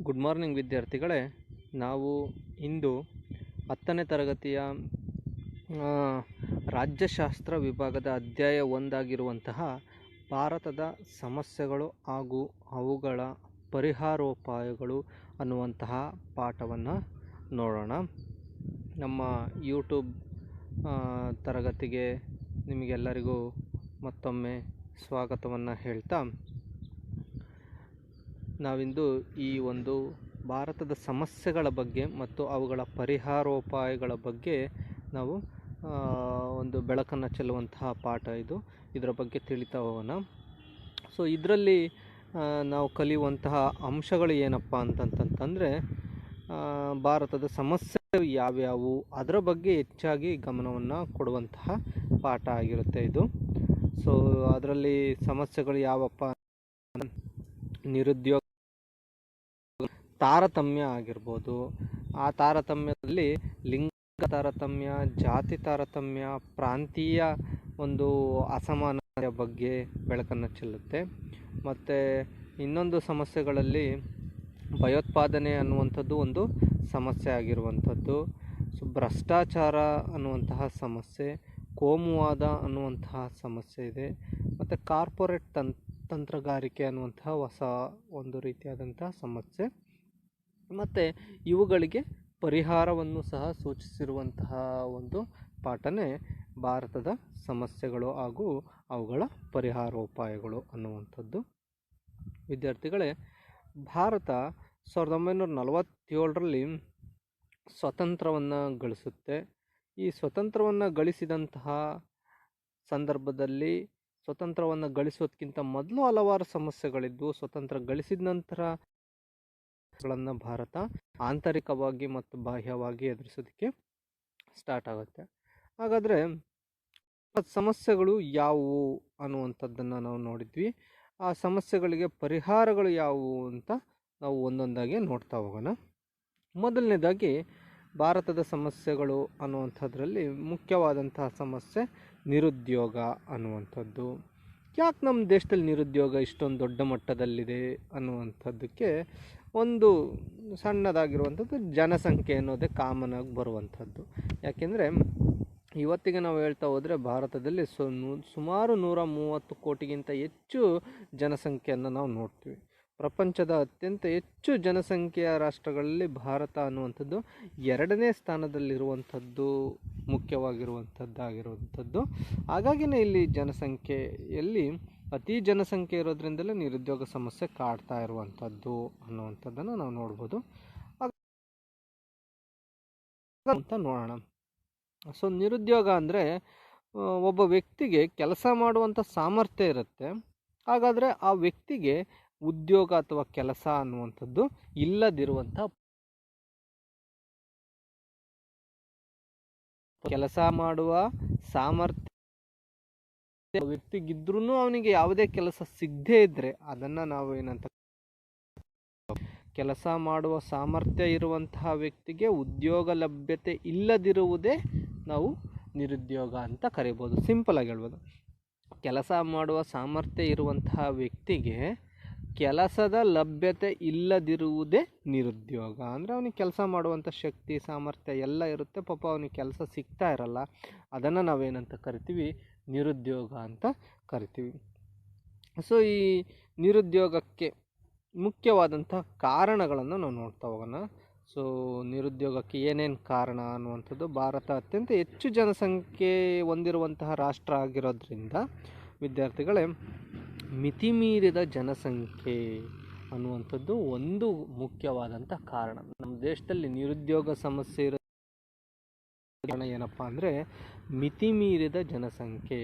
Good morning ವಿದ್ಯಾರ್ಥಿಗಳೇ. ನಾವು ಇಂದು 10ನೇ ತರಗತಿಯ ರಾಜ್ಯಶಾಸ್ತ್ರ ವಿಭಾಗದ ಅಧ್ಯಾಯ 1 ಆಗಿರುವಂತಹ ಭಾರತದ ಸಮಸ್ಯೆಗಳು ಹಾಗೂ ಅವುಗಳ ಪರಿಹಾರೋಪಾಯಗಳು ಅನ್ನುವಂತಹ ಪಾಠವನ್ನು ನೋಡೋಣ. ನಮ್ಮ ಯೂಟ್ಯೂಬ್ ತರಗತಿಗೆ ನಿಮಗೆಲ್ಲರಿಗೂ ಮತ್ತೊಮ್ಮೆ ಸ್ವಾಗತವನ್ನು ಹೇಳ್ತಾ, ನಾವಿಂದು ಈ ಒಂದು ಭಾರತದ ಸಮಸ್ಯೆಗಳ ಬಗ್ಗೆ ಮತ್ತು ಅವುಗಳ ಪರಿಹಾರೋಪಾಯಗಳ ಬಗ್ಗೆ ನಾವು ಒಂದು ಬೆಳಕನ್ನು ಚೆಲ್ಲುವಂತಹ ಪಾಠ ಇದು. ಇದರ ಬಗ್ಗೆ ತಿಳಿತಾ ಹೋಗೋಣ. ಸೊ ಇದರಲ್ಲಿ ನಾವು ಕಲಿಯುವಂತಹ ಅಂಶಗಳು ಏನಪ್ಪ ಅಂತಂತಂದರೆ, ಭಾರತದ ಸಮಸ್ಯೆಗಳು ಯಾವ್ಯಾವು ಅದರ ಬಗ್ಗೆ ಹೆಚ್ಚಾಗಿ ಗಮನವನ್ನು ಕೊಡುವಂತಹ ಪಾಠ ಆಗಿರುತ್ತೆ ಇದು. ಸೊ ಅದರಲ್ಲಿ ಸಮಸ್ಯೆಗಳು ಯಾವಪ್ಪ, ನಿರುದ್ಯೋಗ, ತಾರತಮ್ಯ ಆಗಿರ್ಬೋದು. ಆ ತಾರತಮ್ಯದಲ್ಲಿ ಲಿಂಗ ತಾರತಮ್ಯ, ಜಾತಿ ತಾರತಮ್ಯ, ಪ್ರಾಂತೀಯ ಒಂದು ಅಸಮಾನತೆಯ ಬಗ್ಗೆ ಬೆಳಕನ್ನು ಚೆಲ್ಲುತ್ತೆ. ಮತ್ತು ಇನ್ನೊಂದು ಸಮಸ್ಯೆಗಳಲ್ಲಿ ಭಯೋತ್ಪಾದನೆ ಅನ್ನುವಂಥದ್ದು ಒಂದು ಸಮಸ್ಯೆ ಆಗಿರುವಂಥದ್ದು. ಸೊ ಭ್ರಷ್ಟಾಚಾರ ಅನ್ನುವಂತಹ ಸಮಸ್ಯೆ, ಕೋಮುವಾದ ಅನ್ನುವಂತಹ ಸಮಸ್ಯೆ ಇದೆ. ಮತ್ತು ಕಾರ್ಪೊರೇಟ್ ತಂತ್ರಗಾರಿಕೆ ಅನ್ನುವಂತಹ ಹೊಸ ಒಂದು ರೀತಿಯಾದಂತಹ ಸಮಸ್ಯೆ. ಮತ್ತು ಇವುಗಳಿಗೆ ಪರಿಹಾರವನ್ನು ಸಹ ಸೂಚಿಸಿರುವಂತಹ ಒಂದು ಪಾಠನೇ ಭಾರತದ ಸಮಸ್ಯೆಗಳು ಹಾಗೂ ಅವುಗಳ ಪರಿಹಾರೋಪಾಯಗಳು ಅನ್ನುವಂಥದ್ದು. ವಿದ್ಯಾರ್ಥಿಗಳೇ, ಭಾರತ 1947ರಲ್ಲಿ ಸ್ವತಂತ್ರವನ್ನು ಗಳಿಸುತ್ತೆ. ಈ ಸ್ವತಂತ್ರವನ್ನು ಗಳಿಸಿದಂತಹ ಸಂದರ್ಭದಲ್ಲಿ ಸ್ವತಂತ್ರವನ್ನು ಗಳಿಸೋದಕ್ಕಿಂತ ಮೊದಲು ಹಲವಾರು ಸಮಸ್ಯೆಗಳಿದ್ವು. ಸ್ವತಂತ್ರ ಗಳಿಸಿದ ನಂತರ ಭಾರತ ಆಂತರಿಕವಾಗಿ ಮತ್ತು ಬಾಹ್ಯವಾಗಿ ಎದುರಿಸೋದಕ್ಕೆ ಸ್ಟಾರ್ಟ್ ಆಗುತ್ತೆ. ಹಾಗಾದರೆ ಸಮಸ್ಯೆಗಳು ಯಾವುವು ಅನ್ನುವಂಥದ್ದನ್ನು ನಾವು ನೋಡಿದ್ವಿ. ಆ ಸಮಸ್ಯೆಗಳಿಗೆ ಪರಿಹಾರಗಳು ಯಾವುವು ಅಂತ ನಾವು ಒಂದೊಂದಾಗಿ ನೋಡ್ತಾ ಹೋಗೋಣ. ಮೊದಲನೇದಾಗಿ ಭಾರತದ ಸಮಸ್ಯೆಗಳು ಅನ್ನುವಂಥದ್ರಲ್ಲಿ ಮುಖ್ಯವಾದಂತಹ ಸಮಸ್ಯೆ ನಿರುದ್ಯೋಗ ಅನ್ನುವಂಥದ್ದು. ಯಾಕೆ ನಮ್ಮ ದೇಶದಲ್ಲಿ ನಿರುದ್ಯೋಗ ಇಷ್ಟೊಂದು ದೊಡ್ಡ ಮಟ್ಟದಲ್ಲಿದೆ ಅನ್ನುವಂಥದ್ದಕ್ಕೆ ಒಂದು ಸಣ್ಣದಾಗಿರುವಂಥದ್ದು ಜನಸಂಖ್ಯೆ ಅನ್ನೋದೇ ಕಾಮನ್ ಆಗಿ ಬರುವಂಥದ್ದು. ಯಾಕೆಂದರೆ ಇವತ್ತಿಗೆ ನಾವು ಹೇಳ್ತಾ ಹೋದರೆ ಭಾರತದಲ್ಲಿ ಸುಮಾರು 130 ಕೋಟಿಗಿಂತ ಹೆಚ್ಚು ಜನಸಂಖ್ಯೆಯನ್ನು ನಾವು ನೋಡ್ತೀವಿ. ಪ್ರಪಂಚದ ಅತ್ಯಂತ ಹೆಚ್ಚು ಜನಸಂಖ್ಯೆಯ ರಾಷ್ಟ್ರಗಳಲ್ಲಿ ಭಾರತ ಅನ್ನುವಂಥದ್ದು 2ನೇ ಸ್ಥಾನದಲ್ಲಿರುವಂಥದ್ದು ಮುಖ್ಯವಾಗಿರುವಂಥದ್ದಾಗಿರುವಂಥದ್ದು. ಹಾಗಾಗಿನೇ ಇಲ್ಲಿ ಜನಸಂಖ್ಯೆಯಲ್ಲಿ ಅತಿ ಜನಸಂಖ್ಯೆ ಇರೋದ್ರಿಂದಲೇ ನಿರುದ್ಯೋಗ ಸಮಸ್ಯೆ ಕಾಡ್ತಾ ಇರುವಂಥದ್ದು ಅನ್ನುವಂಥದ್ದನ್ನು ನಾವು ನೋಡ್ಬೋದು ಅಂತ ನೋಡೋಣ. ಸೊ ನಿರುದ್ಯೋಗ ಅಂದರೆ ಒಬ್ಬ ವ್ಯಕ್ತಿಗೆ ಕೆಲಸ ಮಾಡುವಂಥ ಸಾಮರ್ಥ್ಯ ಇರುತ್ತೆ. ಹಾಗಾದರೆ ಆ ವ್ಯಕ್ತಿಗೆ ಉದ್ಯೋಗ ಅಥವಾ ಕೆಲಸ ಅನ್ನುವಂಥದ್ದು ಇಲ್ಲದಿರುವಂಥ, ಕೆಲಸ ಮಾಡುವ ಸಾಮರ್ಥ್ಯ ವ್ಯಕ್ತಿಗಿದ್ರೂ ಅವನಿಗೆ ಯಾವುದೇ ಕೆಲಸ ಸಿಗದೇ ಇದ್ದರೆ ಅದನ್ನು ನಾವು ಏನಂತ, ಕೆಲಸ ಮಾಡುವ ಸಾಮರ್ಥ್ಯ ಇರುವಂತಹ ವ್ಯಕ್ತಿಗೆ ಉದ್ಯೋಗ ಲಭ್ಯತೆ ಇಲ್ಲದಿರುವುದೇ ನಾವು ನಿರುದ್ಯೋಗ ಅಂತ ಕರಿಬೋದು. ಸಿಂಪಲ್ ಆಗಿ ಹೇಳ್ಬೋದು, ಕೆಲಸ ಮಾಡುವ ಸಾಮರ್ಥ್ಯ ಇರುವಂತಹ ವ್ಯಕ್ತಿಗೆ ಕೆಲಸದ ಲಭ್ಯತೆ ಇಲ್ಲದಿರುವುದೇ ನಿರುದ್ಯೋಗ. ಅಂದರೆ ಅವನಿಗೆ ಕೆಲಸ ಮಾಡುವಂಥ ಶಕ್ತಿ ಸಾಮರ್ಥ್ಯ ಎಲ್ಲ ಇರುತ್ತೆ, ಪಾಪ ಅವನಿಗೆ ಕೆಲಸ ಸಿಗ್ತಾ ಇರಲ್ಲ. ಅದನ್ನು ನಾವೇನಂತ ಕರಿತೀವಿ, ನಿರುದ್ಯೋಗ ಅಂತ ಕರಿತೀವಿ. ಸೊ ಈ ನಿರುದ್ಯೋಗಕ್ಕೆ ಮುಖ್ಯವಾದಂಥ ಕಾರಣಗಳನ್ನು ನಾವು ನೋಡ್ತಾ ಹೋಗೋಣ. ಸೊ ನಿರುದ್ಯೋಗಕ್ಕೆ ಏನೇನು ಕಾರಣ ಅನ್ನುವಂಥದ್ದು, ಭಾರತ ಅತ್ಯಂತ ಹೆಚ್ಚು ಜನಸಂಖ್ಯೆ ಹೊಂದಿರುವಂತಹ ರಾಷ್ಟ್ರ ಆಗಿರೋದ್ರಿಂದ ವಿದ್ಯಾರ್ಥಿಗಳೇ, ಮಿತಿಮೀರಿದ ಜನಸಂಖ್ಯೆ ಅನ್ನುವಂಥದ್ದು ಒಂದು ಮುಖ್ಯವಾದಂಥ ಕಾರಣ. ನಮ್ಮ ದೇಶದಲ್ಲಿ ನಿರುದ್ಯೋಗ ಸಮಸ್ಯೆ ಇರೋ ಕಾರಣ ಏನಪ್ಪ ಅಂದರೆ ಮಿತಿಮೀರಿದ ಜನಸಂಖ್ಯೆ.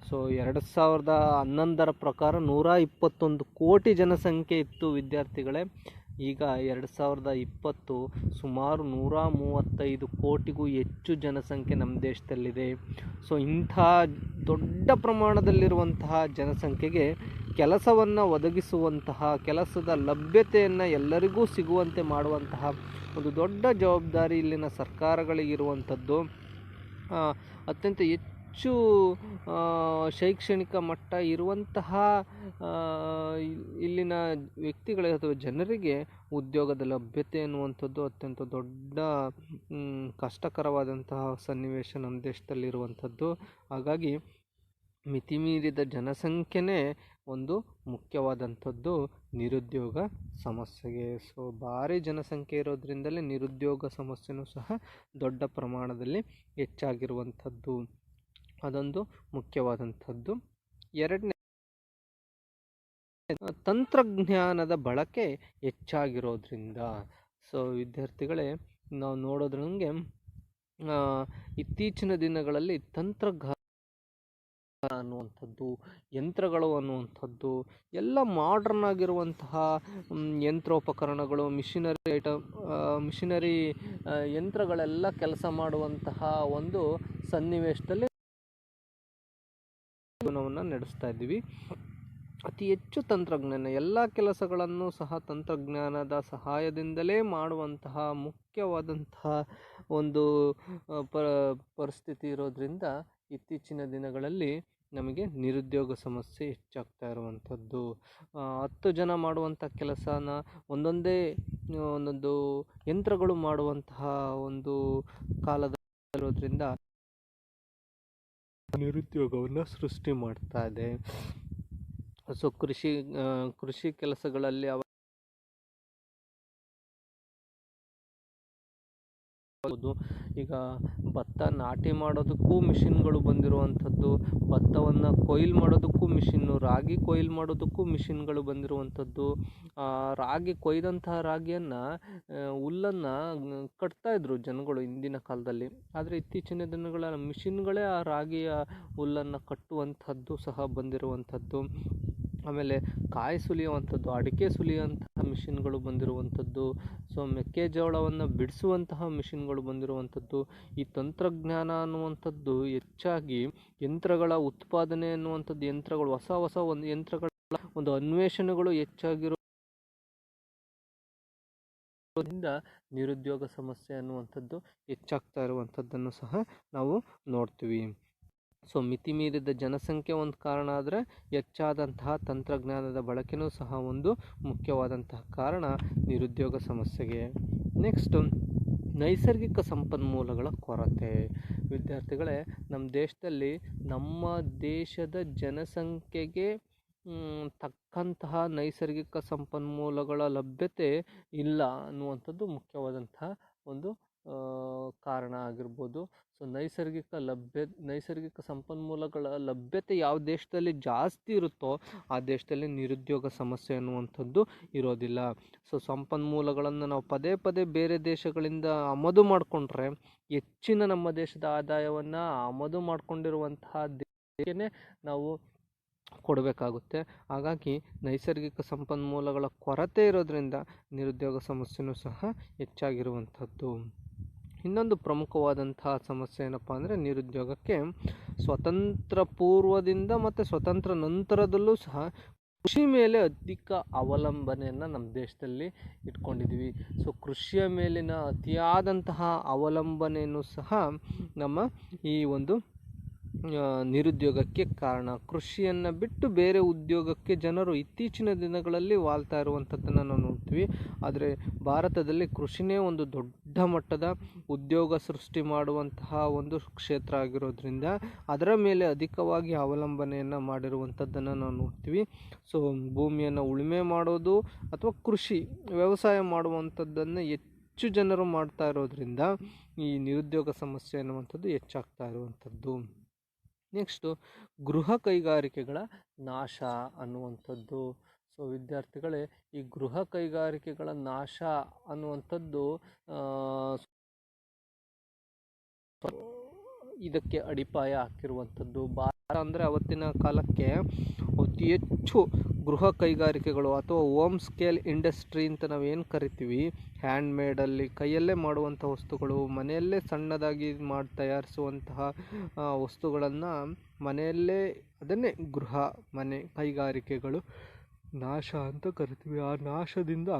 ಸೊ 2011ರ ಪ್ರಕಾರ 121 ಕೋಟಿ ಜನಸಂಖ್ಯೆ ಇತ್ತು ವಿದ್ಯಾರ್ಥಿಗಳೇ. ಈಗ 2020 ಸುಮಾರು 135 ಕೋಟಿಗೂ ಹೆಚ್ಚು ಜನಸಂಖ್ಯೆ ನಮ್ಮ ದೇಶದಲ್ಲಿದೆ. ಸೊ ಇಂಥ ದೊಡ್ಡ ಪ್ರಮಾಣದಲ್ಲಿರುವಂತಹ ಜನಸಂಖ್ಯೆಗೆ ಕೆಲಸವನ್ನು ಒದಗಿಸುವಂತಹ, ಕೆಲಸದ ಲಭ್ಯತೆಯನ್ನು ಎಲ್ಲರಿಗೂ ಸಿಗುವಂತೆ ಮಾಡುವಂತಹ ಒಂದು ದೊಡ್ಡ ಜವಾಬ್ದಾರಿ ಇಲ್ಲಿನ ಸರ್ಕಾರಗಳಿಗಿರುವಂಥದ್ದು. ಅತ್ಯಂತ ಹೆಚ್ಚು ಹೆಚ್ಚು ಶೈಕ್ಷಣಿಕ ಮಟ್ಟ ಇರುವಂತಹ ಇಲ್ಲಿನ ವ್ಯಕ್ತಿಗಳಿಗೆ ಅಥವಾ ಜನರಿಗೆ ಉದ್ಯೋಗದ ಲಭ್ಯತೆ ಅನ್ನುವಂಥದ್ದು ಅತ್ಯಂತ ದೊಡ್ಡ ಕಷ್ಟಕರವಾದಂತಹ ಸನ್ನಿವೇಶ ನಮ್ಮ ದೇಶದಲ್ಲಿರುವಂಥದ್ದು. ಹಾಗಾಗಿ ಮಿತಿಮೀರಿದ ಜನಸಂಖ್ಯೆನೇ ಒಂದು ಮುಖ್ಯವಾದಂಥದ್ದು ನಿರುದ್ಯೋಗ ಸಮಸ್ಯೆಗೆ. ಸೊ ಭಾರಿ ಜನಸಂಖ್ಯೆ ಇರೋದ್ರಿಂದಲೇ ನಿರುದ್ಯೋಗ ಸಮಸ್ಯೆನೂ ಸಹ ದೊಡ್ಡ ಪ್ರಮಾಣದಲ್ಲಿ ಹೆಚ್ಚಾಗಿರುವಂಥದ್ದು. ಅದೊಂದು ಮುಖ್ಯವಾದಂಥದ್ದು. ಎರಡನೇ, ತಂತ್ರಜ್ಞಾನದ ಬಳಕೆ ಹೆಚ್ಚಾಗಿರೋದ್ರಿಂದ. ಸೊ ವಿದ್ಯಾರ್ಥಿಗಳೇ, ನಾವು ನೋಡೋದ್ರಂಗೆ ಇತ್ತೀಚಿನ ದಿನಗಳಲ್ಲಿ ತಂತ್ರಜ್ಞಾನ ಅನ್ನುವಂಥದ್ದು, ಯಂತ್ರಗಳು ಅನ್ನುವಂಥದ್ದು ಎಲ್ಲ ಮಾಡರ್ನ್ ಆಗಿರುವಂತಹ ಯಂತ್ರೋಪಕರಣಗಳು, ಮಿಷಿನರಿ ಯಂತ್ರಗಳೆಲ್ಲ ಕೆಲಸ ಮಾಡುವಂತಹ ಒಂದು ಸನ್ನಿವೇಶದಲ್ಲಿ ಜೀವನವನ್ನು ನಡೆಸ್ತಾ ಇದ್ದೀವಿ. ಅತಿ ಹೆಚ್ಚು ತಂತ್ರಜ್ಞಾನ, ಎಲ್ಲ ಕೆಲಸಗಳನ್ನು ಸಹ ತಂತ್ರಜ್ಞಾನದ ಸಹಾಯದಿಂದಲೇ ಮಾಡುವಂತಹ ಮುಖ್ಯವಾದಂತಹ ಒಂದು ಪರಿಸ್ಥಿತಿ ಇರೋದ್ರಿಂದ ಇತ್ತೀಚಿನ ದಿನಗಳಲ್ಲಿ ನಮಗೆ ನಿರುದ್ಯೋಗ ಸಮಸ್ಯೆ ಹೆಚ್ಚಾಗ್ತಾ ಇರುವಂಥದ್ದು. 10 ಜನ ಮಾಡುವಂಥ ಕೆಲಸನ ಒಂದೊಂದು ಯಂತ್ರಗಳು ಮಾಡುವಂತಹ ಒಂದು ಕಾಲದಲ್ಲಿರೋದ್ರಿಂದ ನಿರುದ್ಯೋಗವನ್ನು ಸೃಷ್ಟಿ ಮಾಡ್ತಾ ಇದೆ. ಸೊ ಕೃಷಿ ಕೆಲಸಗಳಲ್ಲಿ ಈಗ ಭತ್ತ ನಾಟಿ ಮಾಡೋದಕ್ಕೂ ಮಿಷಿನ್ಗಳು ಬಂದಿರುವಂಥದ್ದು, ಭತ್ತವನ್ನು ಕೊಯ್ಲು ಮಾಡೋದಕ್ಕೂ ಮಿಷಿನ್ನು, ರಾಗಿ ಕೊಯ್ಲು ಮಾಡೋದಕ್ಕೂ ಮಿಷಿನ್ಗಳು ಬಂದಿರುವಂಥದ್ದು. ರಾಗಿ ಕೊಯ್ದಂತಹ ರಾಗಿಯನ್ನು ಹುಲ್ಲನ್ನು ಕಟ್ತಾಯಿದ್ರು ಜನಗಳು ಹಿಂದಿನ ಕಾಲದಲ್ಲಿ. ಆದರೆ ಇತ್ತೀಚಿನ ದಿನಗಳ ಮಿಷಿನ್ಗಳೇ ಆ ರಾಗಿಯ ಹುಲ್ಲನ್ನು ಕಟ್ಟುವಂಥದ್ದು ಸಹ ಬಂದಿರುವಂಥದ್ದು. ಆಮೇಲೆ ಕಾಯಿ ಸುಲಿಯುವಂಥದ್ದು, ಅಡಿಕೆ ಸುಲಿಯುವಂತಹ ಮಿಷಿನ್ಗಳು ಬಂದಿರುವಂಥದ್ದು. ಸೊ ಮೆಕ್ಕೆಜೋಳವನ್ನು ಬಿಡಿಸುವಂತಹ ಮಿಷಿನ್ಗಳು ಬಂದಿರುವಂಥದ್ದು. ಈ ತಂತ್ರಜ್ಞಾನ ಅನ್ನುವಂಥದ್ದು ಹೆಚ್ಚಾಗಿ ಯಂತ್ರಗಳ ಉತ್ಪಾದನೆ ಅನ್ನುವಂಥದ್ದು, ಯಂತ್ರಗಳು ಹೊಸ ಒಂದು ಯಂತ್ರಗಳ ಒಂದು ಅನ್ವೇಷಣೆಗಳು ಹೆಚ್ಚಾಗಿರೋದ್ರಿಂದ ನಿರುದ್ಯೋಗ ಸಮಸ್ಯೆ ಅನ್ನುವಂಥದ್ದು ಹೆಚ್ಚಾಗ್ತಾ ಇರುವಂಥದ್ದನ್ನು ಸಹ ನಾವು ನೋಡ್ತೀವಿ. ಸೊ ಮಿತಿಮೀರಿದ ಜನಸಂಖ್ಯೆ ಒಂದು ಕಾರಣ ಆದರೆ, ಹೆಚ್ಚಾದಂತಹ ತಂತ್ರಜ್ಞಾನದ ಬಳಕೆಯೂ ಸಹ ಒಂದು ಮುಖ್ಯವಾದಂತಹ ಕಾರಣ ನಿರುದ್ಯೋಗ ಸಮಸ್ಯೆಗೆ. ನೆಕ್ಸ್ಟು, ನೈಸರ್ಗಿಕ ಸಂಪನ್ಮೂಲಗಳ ಕೊರತೆ. ವಿದ್ಯಾರ್ಥಿಗಳೇ, ನಮ್ಮ ದೇಶದಲ್ಲಿ ನಮ್ಮ ದೇಶದ ಜನಸಂಖ್ಯೆಗೆ ತಕ್ಕಂತಹ ನೈಸರ್ಗಿಕ ಸಂಪನ್ಮೂಲಗಳ ಲಭ್ಯತೆ ಇಲ್ಲ ಅನ್ನುವಂಥದ್ದು ಮುಖ್ಯವಾದಂತಹ ಒಂದು ಕಾರಣ ಆಗಿರ್ಬೋದು. ಸೊ ನೈಸರ್ಗಿಕ ಸಂಪನ್ಮೂಲಗಳ ಲಭ್ಯತೆ ಯಾವ ದೇಶದಲ್ಲಿ ಜಾಸ್ತಿ ಇರುತ್ತೋ ಆ ದೇಶದಲ್ಲಿ ನಿರುದ್ಯೋಗ ಸಮಸ್ಯೆ ಅನ್ನುವಂಥದ್ದು ಇರೋದಿಲ್ಲ. ಸೊ ಸಂಪನ್ಮೂಲಗಳನ್ನು ನಾವು ಪದೇ ಪದೇ ಬೇರೆ ದೇಶಗಳಿಂದ ಆಮದು ಮಾಡಿಕೊಂಡ್ರೆ ಹೆಚ್ಚಿನ ನಮ್ಮ ದೇಶದ ಆದಾಯವನ್ನು ಆಮದು ಮಾಡಿಕೊಂಡಿರುವಂತಹ ದೇಶಕ್ಕೆ ನಾವು ಕೊಡಬೇಕಾಗುತ್ತೆ. ಹಾಗಾಗಿ ನೈಸರ್ಗಿಕ ಸಂಪನ್ಮೂಲಗಳ ಕೊರತೆ ಇರೋದ್ರಿಂದ ನಿರುದ್ಯೋಗ ಸಮಸ್ಯೆಯೂ ಸಹ ಹೆಚ್ಚಾಗಿರುವಂಥದ್ದು. ಇನ್ನೊಂದು ಪ್ರಮುಖವಾದಂತಹ ಸಮಸ್ಯೆ ಏನಪ್ಪ ಅಂದರೆ, ನಿರುದ್ಯೋಗಕ್ಕೆ ಸ್ವತಂತ್ರ ಪೂರ್ವದಿಂದ ಮತ್ತು ಸ್ವತಂತ್ರ ನಂತರದಲ್ಲೂ ಸಹ ಕೃಷಿ ಮೇಲೆ ಅಧಿಕ ಅವಲಂಬನೆಯನ್ನು ನಮ್ಮ ದೇಶದಲ್ಲಿ ಇಟ್ಕೊಂಡಿದ್ದೀವಿ. ಸೊ ಕೃಷಿಯ ಮೇಲಿನ ಅತಿಯಾದಂತಹ ಅವಲಂಬನೆಯೂ ಸಹ ನಮ್ಮ ಈ ಒಂದು ನಿರುದ್ಯೋಗಕ್ಕೆ ಕಾರಣ. ಕೃಷಿಯನ್ನು ಬಿಟ್ಟು ಬೇರೆ ಉದ್ಯೋಗಕ್ಕೆ ಜನರು ಇತ್ತೀಚಿನ ದಿನಗಳಲ್ಲಿ ವಾಲ್ತಾ ಇರುವಂಥದ್ದನ್ನು ನಾವು ನೋಡ್ತೀವಿ. ಆದರೆ ಭಾರತದಲ್ಲಿ ಕೃಷಿನೇ ಒಂದು ದೊಡ್ಡ ಮಟ್ಟದ ಉದ್ಯೋಗ ಸೃಷ್ಟಿ ಮಾಡುವಂತಹ ಒಂದು ಕ್ಷೇತ್ರ ಆಗಿರೋದ್ರಿಂದ ಅದರ ಮೇಲೆ ಅಧಿಕವಾಗಿ ಅವಲಂಬನೆಯನ್ನು ಮಾಡಿರುವಂಥದ್ದನ್ನು ನಾವು ನೋಡ್ತೀವಿ. ಸೊ ಭೂಮಿಯನ್ನು ಉಳುಮೆ ಮಾಡೋದು ಅಥವಾ ಕೃಷಿ ವ್ಯವಸಾಯ ಮಾಡುವಂಥದ್ದನ್ನು ಹೆಚ್ಚು ಜನರು ಮಾಡ್ತಾ ಇರೋದ್ರಿಂದ ಈ ನಿರುದ್ಯೋಗ ಸಮಸ್ಯೆ ಅನ್ನುವಂಥದ್ದು ಹೆಚ್ಚಾಗ್ತಾ ಇರುವಂಥದ್ದು. ನೆಕ್ಸ್ಟು, ಗೃಹ ಕೈಗಾರಿಕೆಗಳ ನಾಶ ಅನ್ನುವಂಥದ್ದು. ಸೊ ವಿದ್ಯಾರ್ಥಿಗಳೇ, ಈ ಗೃಹ ಕೈಗಾರಿಕೆಗಳ ನಾಶ ಅನ್ನುವಂಥದ್ದು ಇದಕ್ಕೆ ಅಡಿಪಾಯ ಹಾಕಿರುವಂಥದ್ದು. ಭಾರತ ಅಂದರೆ ಅವತ್ತಿನ ಕಾಲಕ್ಕೆ ಅತಿ ಹೆಚ್ಚು ಗೃಹ ಕೈಗಾರಿಕೆಗಳು ಅಥವಾ ಹೋಮ್ ಸ್ಕೇಲ್ ಇಂಡಸ್ಟ್ರಿ ಅಂತ ನಾವೇನು ಕರಿತೀವಿ, ಹ್ಯಾಂಡ್ ಮೇಡಲ್ಲಿ ಕೈಯಲ್ಲೇ ಮಾಡುವಂಥ ವಸ್ತುಗಳು, ಮನೆಯಲ್ಲೇ ಸಣ್ಣದಾಗಿ ತಯಾರಿಸುವಂತಹ ವಸ್ತುಗಳನ್ನು ಮನೆಯಲ್ಲೇ, ಅದನ್ನೇ ಮನೆ ಕೈಗಾರಿಕೆಗಳು ನಾಶ ಅಂತ ಕರಿತೀವಿ. ಆ ನಾಶದಿಂದ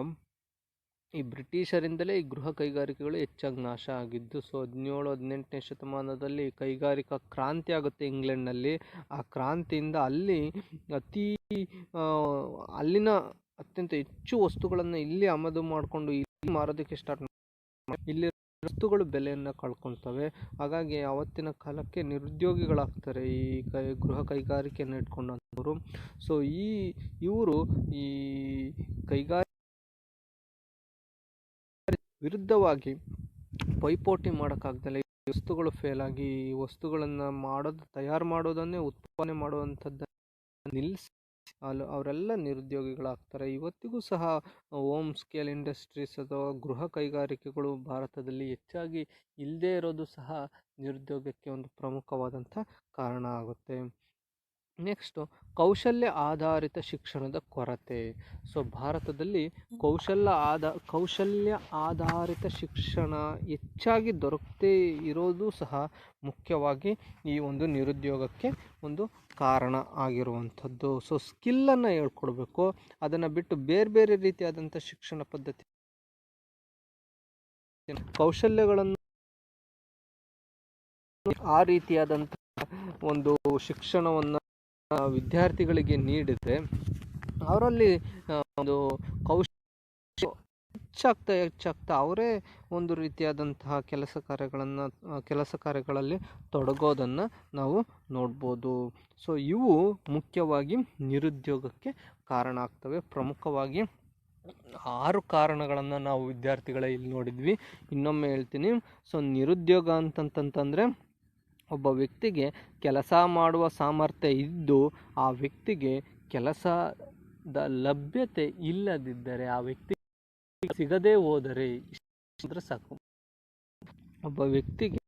ಈ ಬ್ರಿಟಿಷರಿಂದಲೇ ಈ ಗೃಹ ಕೈಗಾರಿಕೆಗಳು ಹೆಚ್ಚಾಗಿ ನಾಶ ಆಗಿದ್ದು. ಸೊ 17-18ನೇ ಶತಮಾನದಲ್ಲಿ ಕೈಗಾರಿಕಾ ಕ್ರಾಂತಿ ಆಗುತ್ತೆ ಇಂಗ್ಲೆಂಡ್ನಲ್ಲಿ. ಆ ಕ್ರಾಂತಿಯಿಂದ ಅಲ್ಲಿ ಅತಿ ಅಲ್ಲಿನ ಅತ್ಯಂತ ಹೆಚ್ಚು ವಸ್ತುಗಳನ್ನು ಇಲ್ಲಿ ಆಮದು ಮಾಡಿಕೊಂಡು ಇಲ್ಲಿ ಮಾರೋದಕ್ಕೆ ಸ್ಟಾರ್ಟ್ ಇಲ್ಲಿ ವಸ್ತುಗಳು ಬೆಲೆಯನ್ನು ಕಳ್ಕೊಳ್ತವೆ. ಹಾಗಾಗಿ ಆವತ್ತಿನ ಕಾಲಕ್ಕೆ ನಿರುದ್ಯೋಗಿಗಳಾಗ್ತಾರೆ ಈ ಗೃಹ ಕೈಗಾರಿಕೆಯನ್ನು ಇಟ್ಕೊಂಡವರು. ಸೊ ಇವರು ಈ ಕೈಗಾರಿಕೆ ವಿರುದ್ಧವಾಗಿ ಪೈಪೋಟಿ ಮಾಡೋಕ್ಕಾಗ್ದಲೆ ವಸ್ತುಗಳು ಫೇಲ್ ಆಗಿ ಈ ವಸ್ತುಗಳನ್ನು ತಯಾರು ಮಾಡೋದನ್ನೇ ಉತ್ಪಾದನೆ ಮಾಡುವಂಥದ್ದನ್ನು ನಿಲ್ಲಿಸಿ ಅವರೆಲ್ಲ ನಿರುದ್ಯೋಗಿಗಳಾಗ್ತಾರೆ. ಇವತ್ತಿಗೂ ಸಹ ಹೋಮ್ ಸ್ಕೇಲ್ ಇಂಡಸ್ಟ್ರೀಸ್ ಅಥವಾ ಗೃಹ ಕೈಗಾರಿಕೆಗಳು ಭಾರತದಲ್ಲಿ ಹೆಚ್ಚಾಗಿ ಇಲ್ಲದೇ ಇರೋದು ಸಹ ನಿರುದ್ಯೋಗಕ್ಕೆ ಒಂದು ಪ್ರಮುಖವಾದಂಥ ಕಾರಣ ಆಗುತ್ತೆ. ನೆಕ್ಸ್ಟು ಕೌಶಲ್ಯ ಆಧಾರಿತ ಶಿಕ್ಷಣದ ಕೊರತೆ. ಸೊ ಭಾರತದಲ್ಲಿ ಕೌಶಲ್ಯ ಆಧಾರಿತ ಶಿಕ್ಷಣ ಹೆಚ್ಚಾಗಿ ದೊರಕದೇ ಇರೋದು ಸಹ ಮುಖ್ಯವಾಗಿ ಈ ಒಂದು ನಿರುದ್ಯೋಗಕ್ಕೆ ಒಂದು ಕಾರಣ ಆಗಿರುವಂಥದ್ದು. ಸೊ ಸ್ಕಿಲ್ಲನ್ನು ಹೇಳ್ಕೊಡ್ಬೇಕು, ಅದನ್ನು ಬಿಟ್ಟು ಬೇರೆ ಬೇರೆ ರೀತಿಯಾದಂಥ ಶಿಕ್ಷಣ ಪದ್ಧತಿ ಕೌಶಲ್ಯಗಳನ್ನು ಆ ರೀತಿಯಾದಂಥ ಒಂದು ಶಿಕ್ಷಣವನ್ನು ವಿದ್ಯಾರ್ಥಿಗಳಿಗೆ ನೀಡಿದರೆ ಅವರಲ್ಲಿ ಒಂದು ಕೌಶಲ್ಯ ಹೆಚ್ಚಾಗ್ತಾ ಅವರೇ ಒಂದು ರೀತಿಯಾದಂತಹ ಕೆಲಸ ಕಾರ್ಯಗಳಲ್ಲಿ ತೊಡಗೋದನ್ನು ನಾವು ನೋಡ್ಬೋದು. ಸೊ ಇವು ಮುಖ್ಯವಾಗಿ ನಿರುದ್ಯೋಗಕ್ಕೆ ಕಾರಣ ಆಗ್ತವೆ. ಪ್ರಮುಖವಾಗಿ 6 ಕಾರಣಗಳನ್ನು ನಾವು ವಿದ್ಯಾರ್ಥಿಗಳೇ ಇಲ್ಲಿ ನೋಡಿದ್ವಿ. ಇನ್ನೊಮ್ಮೆ ಹೇಳ್ತೀನಿ. ಸೊ ನಿರುದ್ಯೋಗ ಅಂತಂತಂದರೆ ಒಬ್ಬ ವ್ಯಕ್ತಿಗೆ ಕೆಲಸ ಮಾಡುವ ಸಾಮರ್ಥ್ಯ ಇದ್ದು ಆ ವ್ಯಕ್ತಿಗೆ ಕೆಲಸದ ಲಭ್ಯತೆ ಇಲ್ಲದಿದ್ದರೆ, ಆ ವ್ಯಕ್ತಿ ಸಿಗದೇ ಹೋದರೆ ಇಷ್ಟಂದ್ರೆ ಸಾಕು. ಒಬ್ಬ ವ್ಯಕ್ತಿಗೆ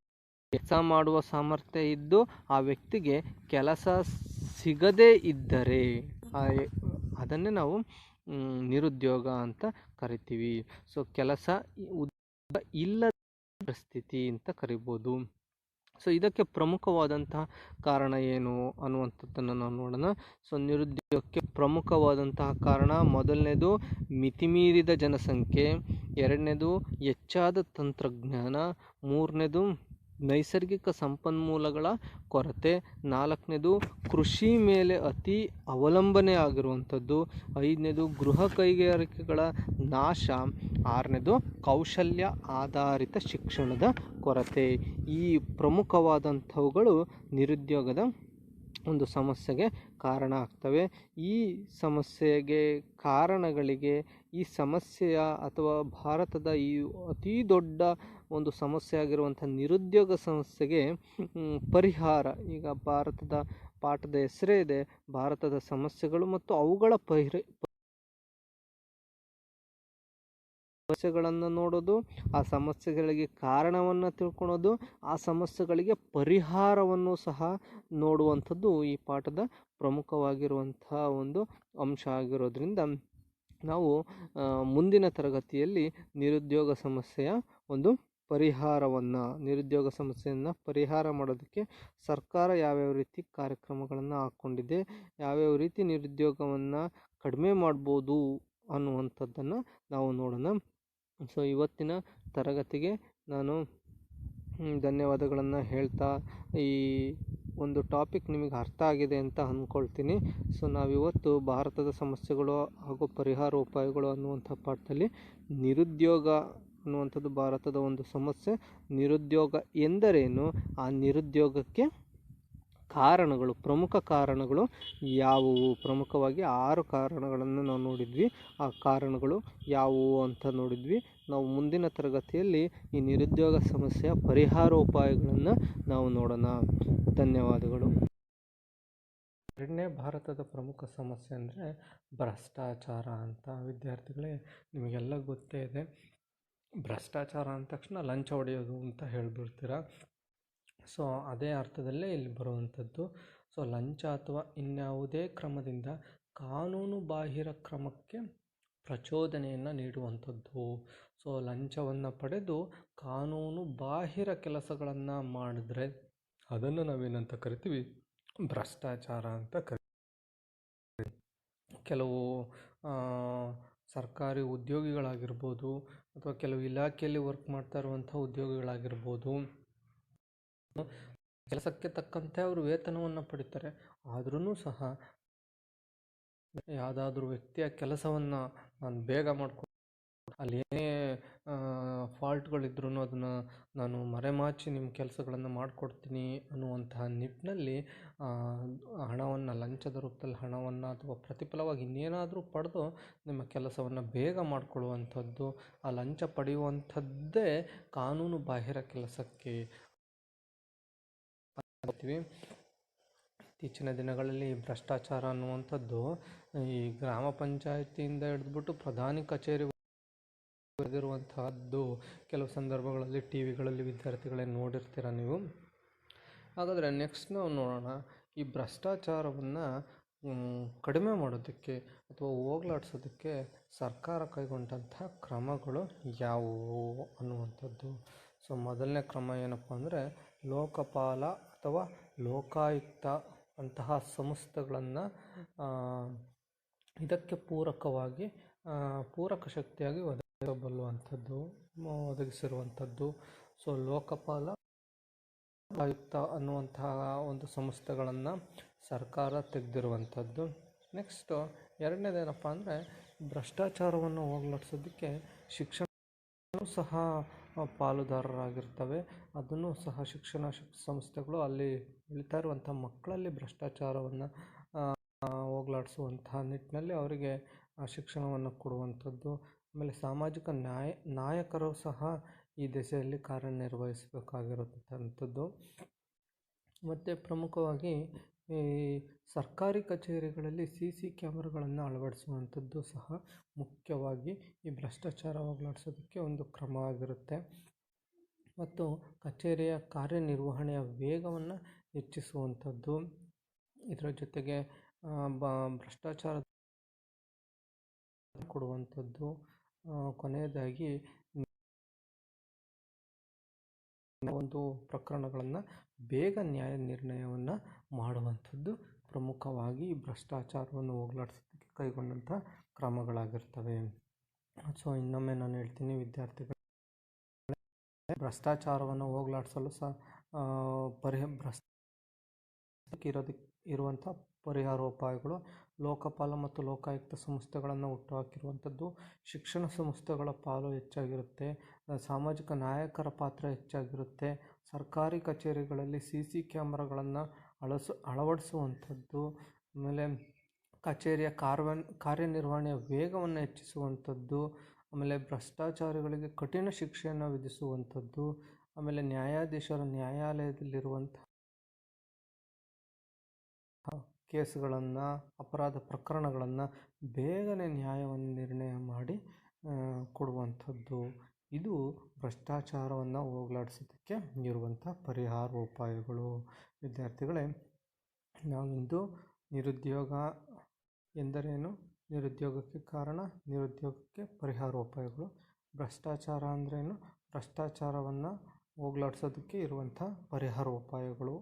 ಕೆಲಸ ಮಾಡುವ ಸಾಮರ್ಥ್ಯ ಇದ್ದು ಆ ವ್ಯಕ್ತಿಗೆ ಕೆಲಸ ಸಿಗದೇ ಇದ್ದರೆ ಅದನ್ನೇ ನಾವು ನಿರುದ್ಯೋಗ ಅಂತ ಕರಿತೀವಿ. ಸೊ ಕೆಲಸ ಇಲ್ಲದ ಪರಿಸ್ಥಿತಿ ಅಂತ ಕರಿಬೋದು. ಸೊ ಇದಕ್ಕೆ ಪ್ರಮುಖವಾದಂತಹ ಕಾರಣ ಏನು ಅನ್ನುವಂಥದ್ದನ್ನು ನಾವು ನೋಡೋಣ. ಸೊ ನಿರುದ್ಯೋಗಕ್ಕೆ ಪ್ರಮುಖವಾದಂತಹ ಕಾರಣ ಮೊದಲನೇದು ಮಿತಿಮೀರಿದ ಜನಸಂಖ್ಯೆ, ಎರಡನೇದು ಹೆಚ್ಚಾದ ತಂತ್ರಜ್ಞಾನ, ಮೂರನೇದು ನೈಸರ್ಗಿಕ ಸಂಪನ್ಮೂಲಗಳ ಕೊರತೆ, ನಾಲ್ಕನೇದು ಕೃಷಿ ಮೇಲೆ ಅತಿ ಅವಲಂಬನೆ ಆಗಿರುವಂಥದ್ದು, ಐದನೇದು ಗೃಹ ಕೈಗಾರಿಕೆಗಳ ನಾಶ, ಆರನೇದು ಕೌಶಲ್ಯ ಆಧಾರಿತ ಶಿಕ್ಷಣದ ಕೊರತೆ. ಈ ಪ್ರಮುಖವಾದಂಥವುಗಳು ನಿರುದ್ಯೋಗದ ಒಂದು ಸಮಸ್ಯೆಗೆ ಕಾರಣ ಆಗ್ತವೆ. ಈ ಕಾರಣಗಳಿಗೆ ಈ ಸಮಸ್ಯೆಯ ಅಥವಾ ಭಾರತದ ಈ ಅತಿ ದೊಡ್ಡ ಒಂದು ಸಮಸ್ಯೆ ಆಗಿರುವಂಥ ನಿರುದ್ಯೋಗ ಸಮಸ್ಯೆಗೆ ಪರಿಹಾರ, ಈಗ ಭಾರತದ ಪಾಠದ ಹೆಸರೇ ಇದೆ ಭಾರತದ ಸಮಸ್ಯೆಗಳು ಮತ್ತು ಅವುಗಳ ಸಮಸ್ಯೆಗಳನ್ನು ನೋಡೋದು, ಆ ಸಮಸ್ಯೆಗಳಿಗೆ ಕಾರಣವನ್ನು ತಿಳ್ಕೊಳೋದು, ಆ ಸಮಸ್ಯೆಗಳಿಗೆ ಪರಿಹಾರವನ್ನು ಸಹ ನೋಡುವಂಥದ್ದು ಈ ಪಾಠದ ಪ್ರಮುಖವಾಗಿರುವಂತಹ ಒಂದು ಅಂಶ ಆಗಿರೋದ್ರಿಂದ ನಾವು ಮುಂದಿನ ತರಗತಿಯಲ್ಲಿ ನಿರುದ್ಯೋಗ ಸಮಸ್ಯೆಯನ್ನು ಪರಿಹಾರ ಮಾಡೋದಕ್ಕೆ ಸರ್ಕಾರ ಯಾವ್ಯಾವ ರೀತಿ ಕಾರ್ಯಕ್ರಮಗಳನ್ನು ಹಾಕ್ಕೊಂಡಿದೆ, ಯಾವ್ಯಾವ ರೀತಿ ನಿರುದ್ಯೋಗವನ್ನು ಕಡಿಮೆ ಮಾಡ್ಬೋದು ಅನ್ನುವಂಥದ್ದನ್ನು ನಾವು ನೋಡೋಣ. ಸೊ ಇವತ್ತಿನ ತರಗತಿಗೆ ನಾನು ಧನ್ಯವಾದಗಳನ್ನು ಹೇಳ್ತಾ, ಈ ಒಂದು ಟಾಪಿಕ್ ನಿಮಗೆ ಅರ್ಥ ಆಗಿದೆ ಅಂತ ಅಂದ್ಕೊಳ್ತೀನಿ. ಸೊ ನಾವಿವತ್ತು ಭಾರತದ ಸಮಸ್ಯೆಗಳು ಹಾಗೂ ಪರಿಹಾರ ಉಪಾಯಗಳು ಅನ್ನುವಂಥ ಪಾಠದಲ್ಲಿ ನಿರುದ್ಯೋಗ ಅನ್ನುವಂಥದ್ದು ಭಾರತದ ಒಂದು ಸಮಸ್ಯೆ, ನಿರುದ್ಯೋಗ ಎಂದರೇನು, ಆ ನಿರುದ್ಯೋಗಕ್ಕೆ ಪ್ರಮುಖ ಕಾರಣಗಳು ಯಾವುವು, ಪ್ರಮುಖವಾಗಿ 6 ಕಾರಣಗಳನ್ನು ನಾವು ನೋಡಿದ್ವಿ. ಆ ಕಾರಣಗಳು ಯಾವುವು ಅಂತ ನೋಡಿದ್ವಿ. ನಾವು ಮುಂದಿನ ತರಗತಿಯಲ್ಲಿ ಈ ನಿರುದ್ಯೋಗ ಸಮಸ್ಯೆಯ ಪರಿಹಾರೋಪಾಯಗಳನ್ನು ನಾವು ನೋಡೋಣ. ಧನ್ಯವಾದಗಳು. ಎರಡನೇ ಭಾರತದ ಪ್ರಮುಖ ಸಮಸ್ಯೆ ಅಂದರೆ ಭ್ರಷ್ಟಾಚಾರ ಅಂತ. ವಿದ್ಯಾರ್ಥಿಗಳೇ, ನಿಮಗೆಲ್ಲ ಗೊತ್ತೇ ಇದೆ, ಭ್ರಷ್ಟಾಚಾರ ಅಂದ ತಕ್ಷಣ ಲಂಚ ಹೊಡೆಯೋದು ಅಂತ ಹೇಳ್ಬಿಡ್ತೀರ. ಸೊ ಅದೇ ಅರ್ಥದಲ್ಲೇ ಇಲ್ಲಿ ಬರುವಂಥದ್ದು. ಸೊ ಲಂಚ ಅಥವಾ ಇನ್ಯಾವುದೇ ಕ್ರಮದಿಂದ ಕಾನೂನು ಬಾಹಿರ ಕ್ರಮಕ್ಕೆ ಪ್ರಚೋದನೆಯನ್ನು ನೀಡುವಂಥದ್ದು. ಸೊ ಲಂಚವನ್ನು ಪಡೆದು ಕಾನೂನು ಬಾಹಿರ ಕೆಲಸಗಳನ್ನು ಮಾಡಿದ್ರೆ ಅದನ್ನು ನಾವೇನಂತ ಕರಿತೀವಿ, ಭ್ರಷ್ಟಾಚಾರ ಅಂತ ಕರಿತೀವಿ. ಕೆಲವು ಸರ್ಕಾರಿ ಉದ್ಯೋಗಿಗಳಾಗಿರ್ಬೋದು ಅಥವಾ ಕೆಲವು ಇಲಾಖೆಯಲ್ಲಿ ವರ್ಕ್ ಮಾಡ್ತಾ ಇರುವಂಥ ಉದ್ಯೋಗಿಗಳಾಗಿರ್ಬೋದು, ಕೆಲಸಕ್ಕೆ ತಕ್ಕಂತೆ ಅವರು ವೇತನವನ್ನು ಪಡಿತಾರೆ. ಆದ್ರೂ ಸಹ ಯಾವುದಾದ್ರೂ ವ್ಯಕ್ತಿಯ ಕೆಲಸವನ್ನು ನಾನು ಬೇಗ ಮಾಡ್ಕೊಂಡು ಅಲ್ಲಿ ಏನೇ ಫಾಲ್ಟ್ಗಳಿದ್ರೂ ಅದನ್ನು ನಾನು ಮರೆಮಾಚಿ ನಿಮ್ಮ ಕೆಲಸಗಳನ್ನು ಮಾಡಿಕೊಡ್ತೀನಿ ಅನ್ನುವಂತಹ ನಿಟ್ಟಿನಲ್ಲಿ ಹಣವನ್ನು, ಲಂಚದ ರೂಪದಲ್ಲಿ ಹಣವನ್ನು ಅಥವಾ ಪ್ರತಿಫಲವಾಗಿ ಇನ್ನೇನಾದರೂ ಪಡೆದು ನಿಮ್ಮ ಕೆಲಸವನ್ನು ಬೇಗ ಮಾಡಿಕೊಳ್ಳುವಂಥದ್ದು, ಆ ಲಂಚ ಪಡೆಯುವಂಥದ್ದೇ ಕಾನೂನು ಬಾಹಿರ ಕೆಲಸಕ್ಕೆ ಅಂತೀವಿ. ಇತ್ತೀಚಿನ ದಿನಗಳಲ್ಲಿ ಭ್ರಷ್ಟಾಚಾರ ಅನ್ನುವಂಥದ್ದು ಈ ಗ್ರಾಮ ಪಂಚಾಯತಿಯಿಂದ ಹಿಡಿದ್ಬಿಟ್ಟು ಪ್ರಧಾನಿ ಕಚೇರಿ ಇರುವಂತಹದ್ದು ಕೆಲವು ಸಂದರ್ಭಗಳಲ್ಲಿ ಟಿ ವಿಗಳಲ್ಲಿ ವಿದ್ಯಾರ್ಥಿಗಳೇ ನೋಡಿರ್ತೀರ ನೀವು. ಹಾಗಾದರೆ ನೆಕ್ಸ್ಟ್ ನಾವು ನೋಡೋಣ, ಈ ಭ್ರಷ್ಟಾಚಾರವನ್ನು ಕಡಿಮೆ ಮಾಡೋದಕ್ಕೆ ಅಥವಾ ಹೋಗಲಾಡಿಸೋದಕ್ಕೆ ಸರ್ಕಾರ ಕೈಗೊಂಡಂಥ ಕ್ರಮಗಳು ಯಾವುವು ಅನ್ನುವಂಥದ್ದು. ಸೊ ಮೊದಲನೇ ಕ್ರಮ ಏನಪ್ಪ ಅಂದರೆ ಲೋಕಪಾಲ ಅಥವಾ ಲೋಕಾಯುಕ್ತ ಅಂತಹ ಸಂಸ್ಥೆಗಳನ್ನು ಇದಕ್ಕೆ ಪೂರಕವಾಗಿ ಪೂರಕ ಶಕ್ತಿಯಾಗಿ ಒದಗಿಸಿರುವಂಥದ್ದು. ಸೊ ಲೋಕಪಾಲ, ಆಯುಕ್ತ ಅನ್ನುವಂತಹ ಒಂದು ಸಂಸ್ಥೆಗಳನ್ನು ಸರ್ಕಾರ ತೆಗೆದಿರುವಂಥದ್ದು. ನೆಕ್ಸ್ಟು ಎರಡನೇದೇನಪ್ಪ ಅಂದರೆ ಭ್ರಷ್ಟಾಚಾರವನ್ನು ಹೋಗಲಾಡಿಸೋದಕ್ಕೆ ಶಿಕ್ಷಣ ಸಹ ಪಾಲುದಾರರಾಗಿರ್ತವೆ. ಅದನ್ನು ಸಹ ಶಿಕ್ಷಣ ಸಂಸ್ಥೆಗಳು ಅಲ್ಲಿ ಬೆಳೀತಾ ಇರುವಂಥ ಮಕ್ಕಳಲ್ಲಿ ಭ್ರಷ್ಟಾಚಾರವನ್ನು ಹೋಗಲಾಡಿಸುವಂತಹ ನಿಟ್ಟಿನಲ್ಲಿ ಅವರಿಗೆ ಶಿಕ್ಷಣವನ್ನು ಕೊಡುವಂಥದ್ದು. ಆಮೇಲೆ ಸಾಮಾಜಿಕ ನಾಯಕರು ಸಹ ಈ ದಿಸೆಯಲ್ಲಿ ಕಾರ್ಯನಿರ್ವಹಿಸಬೇಕಾಗಿರುವಂಥದ್ದು. ಮತ್ತು ಪ್ರಮುಖವಾಗಿ ಈ ಸರ್ಕಾರಿ ಕಚೇರಿಗಳಲ್ಲಿ CC ಕ್ಯಾಮ್ರಾಗಳನ್ನು ಅಳವಡಿಸುವಂಥದ್ದು ಸಹ ಮುಖ್ಯವಾಗಿ ಈ ಭ್ರಷ್ಟಾಚಾರ ಹೋಗಲಾಡಿಸೋದಕ್ಕೆ ಒಂದು ಕ್ರಮ ಆಗಿರುತ್ತೆ. ಮತ್ತು ಕಚೇರಿಯ ಕಾರ್ಯನಿರ್ವಹಣೆಯ ವೇಗವನ್ನು ಹೆಚ್ಚಿಸುವಂಥದ್ದು. ಇದರ ಜೊತೆಗೆ ಭ್ರಷ್ಟಾಚಾರ ಕೊಡುವಂಥದ್ದು. ಕೊನೆಯದಾಗಿ ಒಂದು ಪ್ರಕರಣಗಳನ್ನು ಬೇಗ ನ್ಯಾಯ ನಿರ್ಣಯವನ್ನು ಮಾಡುವಂಥದ್ದು ಪ್ರಮುಖವಾಗಿ ಭ್ರಷ್ಟಾಚಾರವನ್ನು ಹೋಗಲಾಡಿಸೋದಕ್ಕೆ ಕೈಗೊಂಡಂಥ ಕ್ರಮಗಳಾಗಿರ್ತವೆ. ಸೊ ಇನ್ನೊಮ್ಮೆ ನಾನು ಹೇಳ್ತೀನಿ ವಿದ್ಯಾರ್ಥಿಗಳು, ಭ್ರಷ್ಟಾಚಾರವನ್ನು ಹೋಗಲಾಡಿಸಲು ಇರುವಂಥ ಪರಿಹಾರೋಪಾಯಗಳು ಲೋಕಪಾಲ ಮತ್ತು ಲೋಕಾಯುಕ್ತ ಸಂಸ್ಥೆಗಳನ್ನು ಹುಟ್ಟುಹಾಕಿರುವಂಥದ್ದು. ಶಿಕ್ಷಣ ಸಂಸ್ಥೆಗಳ ಪಾಲು ಹೆಚ್ಚಾಗಿರುತ್ತೆ. ಸಾಮಾಜಿಕ ನಾಯಕರ ಪಾತ್ರ ಹೆಚ್ಚಾಗಿರುತ್ತೆ. ಸರ್ಕಾರಿ ಕಚೇರಿಗಳಲ್ಲಿ CC ಕ್ಯಾಮ್ರಾಗಳನ್ನು ಅಳವಡಿಸುವಂಥದ್ದು. ಆಮೇಲೆ ಕಚೇರಿಯ ಕಾರ್ಯನಿರ್ವಹಣೆಯ ವೇಗವನ್ನು ಹೆಚ್ಚಿಸುವಂಥದ್ದು. ಆಮೇಲೆ ಭ್ರಷ್ಟಾಚಾರಿಗಳಿಗೆ ಕಠಿಣ ಶಿಕ್ಷೆಯನ್ನು ವಿಧಿಸುವಂಥದ್ದು. ಆಮೇಲೆ ನ್ಯಾಯಾಧೀಶರ ನ್ಯಾಯಾಲಯದಲ್ಲಿರುವಂಥ ಕೇಸುಗಳನ್ನು, ಅಪರಾಧ ಪ್ರಕರಣಗಳನ್ನು ಬೇಗನೆ ನ್ಯಾಯವನ್ನು ನಿರ್ಣಯ ಮಾಡಿ ಕೊಡುವಂಥದ್ದು. ಇದು ಭ್ರಷ್ಟಾಚಾರವನ್ನು ಹೋಗಲಾಡಿಸೋದಕ್ಕೆ ಇರುವಂಥ ಪರಿಹಾರೋಪಾಯಗಳು. ವಿದ್ಯಾರ್ಥಿಗಳೇ, ನಾವಿಂದು ನಿರುದ್ಯೋಗ ಎಂದರೇನು, ನಿರುದ್ಯೋಗಕ್ಕೆ ಕಾರಣ, ನಿರುದ್ಯೋಗಕ್ಕೆ ಪರಿಹಾರೋಪಾಯಗಳು, ಭ್ರಷ್ಟಾಚಾರ ಅಂದ್ರೇನು, ಭ್ರಷ್ಟಾಚಾರವನ್ನು ಹೋಗಲಾಡಿಸೋದಕ್ಕೆ ಇರುವಂಥ ಪರಿಹಾರೋಪಾಯಗಳು,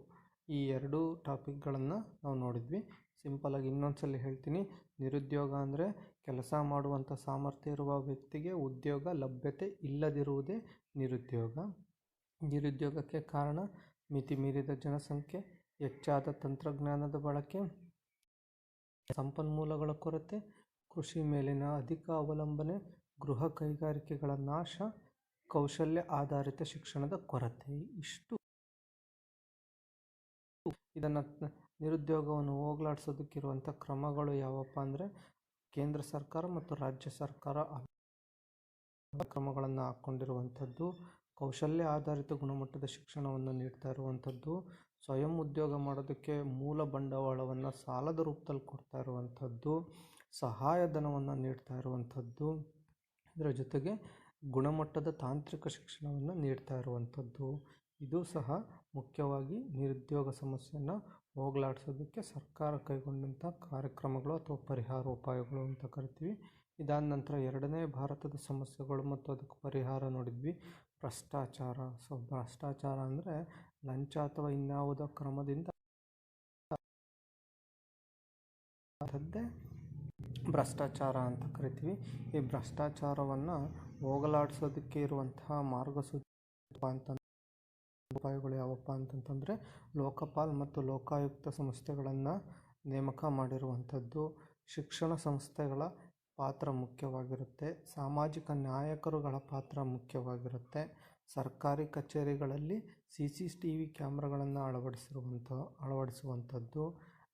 ಈ ಎರಡು ಟಾಪಿಕ್ಗಳನ್ನು ನಾವು ನೋಡಿದ್ವಿ. ಸಿಂಪಲಾಗಿ ಇನ್ನೊಂದ್ಸಲ ಹೇಳ್ತೀನಿ. ನಿರುದ್ಯೋಗ ಅಂದರೆ ಕೆಲಸ ಮಾಡುವಂಥ ಸಾಮರ್ಥ್ಯ ಇರುವ ವ್ಯಕ್ತಿಗೆ ಉದ್ಯೋಗ ಲಭ್ಯತೆ ಇಲ್ಲದಿರುವುದೇ ನಿರುದ್ಯೋಗ. ನಿರುದ್ಯೋಗಕ್ಕೆ ಕಾರಣ ಮಿತಿ ಮೀರಿದ ಜನಸಂಖ್ಯೆ, ಹೆಚ್ಚಾದ ತಂತ್ರಜ್ಞಾನದ ಬಳಕೆ, ಸಂಪನ್ಮೂಲಗಳ ಕೊರತೆ, ಕೃಷಿ ಮೇಲಿನ ಅಧಿಕ ಅವಲಂಬನೆ, ಗೃಹ ಕೈಗಾರಿಕೆಗಳ ನಾಶ, ಕೌಶಲ್ಯ ಆಧಾರಿತ ಶಿಕ್ಷಣದ ಕೊರತೆ. ಇಷ್ಟು ಇದನ್ನು ನಿರುದ್ಯೋಗವನ್ನು ಹೋಗಲಾಡಿಸೋದಕ್ಕಿರುವಂಥ ಕ್ರಮಗಳು ಯಾವಪ್ಪ ಅಂದರೆ ಕೇಂದ್ರ ಸರ್ಕಾರ ಮತ್ತು ರಾಜ್ಯ ಸರ್ಕಾರ ಕ್ರಮಗಳನ್ನು ಹಾಕ್ಕೊಂಡಿರುವಂಥದ್ದು. ಕೌಶಲ್ಯ ಆಧಾರಿತ ಗುಣಮಟ್ಟದ ಶಿಕ್ಷಣವನ್ನು ನೀಡ್ತಾ ಇರುವಂಥದ್ದು. ಸ್ವಯಂ ಉದ್ಯೋಗ ಮಾಡೋದಕ್ಕೆ ಮೂಲ ಬಂಡವಾಳವನ್ನು ಸಾಲದ ರೂಪದಲ್ಲಿ ಕೊಡ್ತಾ ಇರುವಂಥದ್ದು. ಸಹಾಯಧನವನ್ನು ನೀಡ್ತಾ ಇರುವಂಥದ್ದು. ಇದರ ಜೊತೆಗೆ ಗುಣಮಟ್ಟದ ತಾಂತ್ರಿಕ ಶಿಕ್ಷಣವನ್ನು ನೀಡ್ತಾ ಇರುವಂಥದ್ದು. ಇದು ಸಹ ಮುಖ್ಯವಾಗಿ ನಿರುದ್ಯೋಗ ಸಮಸ್ಯೆಯನ್ನು ಹೋಗಲಾಡಿಸೋದಕ್ಕೆ ಸರ್ಕಾರ ಕೈಗೊಂಡಂಥ ಕಾರ್ಯಕ್ರಮಗಳು ಅಥವಾ ಪರಿಹಾರೋಪಾಯಗಳು ಅಂತ ಕರಿತೀವಿ. ಇದಾದ ನಂತರ ಎರಡನೇ ಭಾರತದ ಸಮಸ್ಯೆಗಳು ಮತ್ತು ಅದಕ್ಕೆ ಪರಿಹಾರ ನೋಡಿದ್ವಿ, ಭ್ರಷ್ಟಾಚಾರ. ಸೊ ಭ್ರಷ್ಟಾಚಾರ ಅಂದರೆ ಲಂಚ ಅಥವಾ ಇನ್ಯಾವುದೋ ಕ್ರಮದಿಂದ ಭ್ರಷ್ಟಾಚಾರ ಅಂತ ಕರಿತೀವಿ. ಈ ಭ್ರಷ್ಟಾಚಾರವನ್ನು ಹೋಗಲಾಡಿಸೋದಕ್ಕೆ ಇರುವಂತಹ ಮಾರ್ಗಸೂಚಿ ಅಂತ ಉಪಾಯಗಳು ಯಾವಪ್ಪ ಅಂತಂತಂದರೆ, ಲೋಕಪಾಲ್ ಮತ್ತು ಲೋಕಾಯುಕ್ತ ಸಂಸ್ಥೆಗಳನ್ನು ನೇಮಕ ಮಾಡಿರುವಂಥದ್ದು. ಶಿಕ್ಷಣ ಸಂಸ್ಥೆಗಳ ಪಾತ್ರ ಮುಖ್ಯವಾಗಿರುತ್ತೆ. ಸಾಮಾಜಿಕ ನ್ಯಾಯಕರುಗಳ ಪಾತ್ರ ಮುಖ್ಯವಾಗಿರುತ್ತೆ. ಸರ್ಕಾರಿ ಕಚೇರಿಗಳಲ್ಲಿ CCTV ಕ್ಯಾಮ್ರಾಗಳನ್ನು ಅಳವಡಿಸುವಂಥದ್ದು.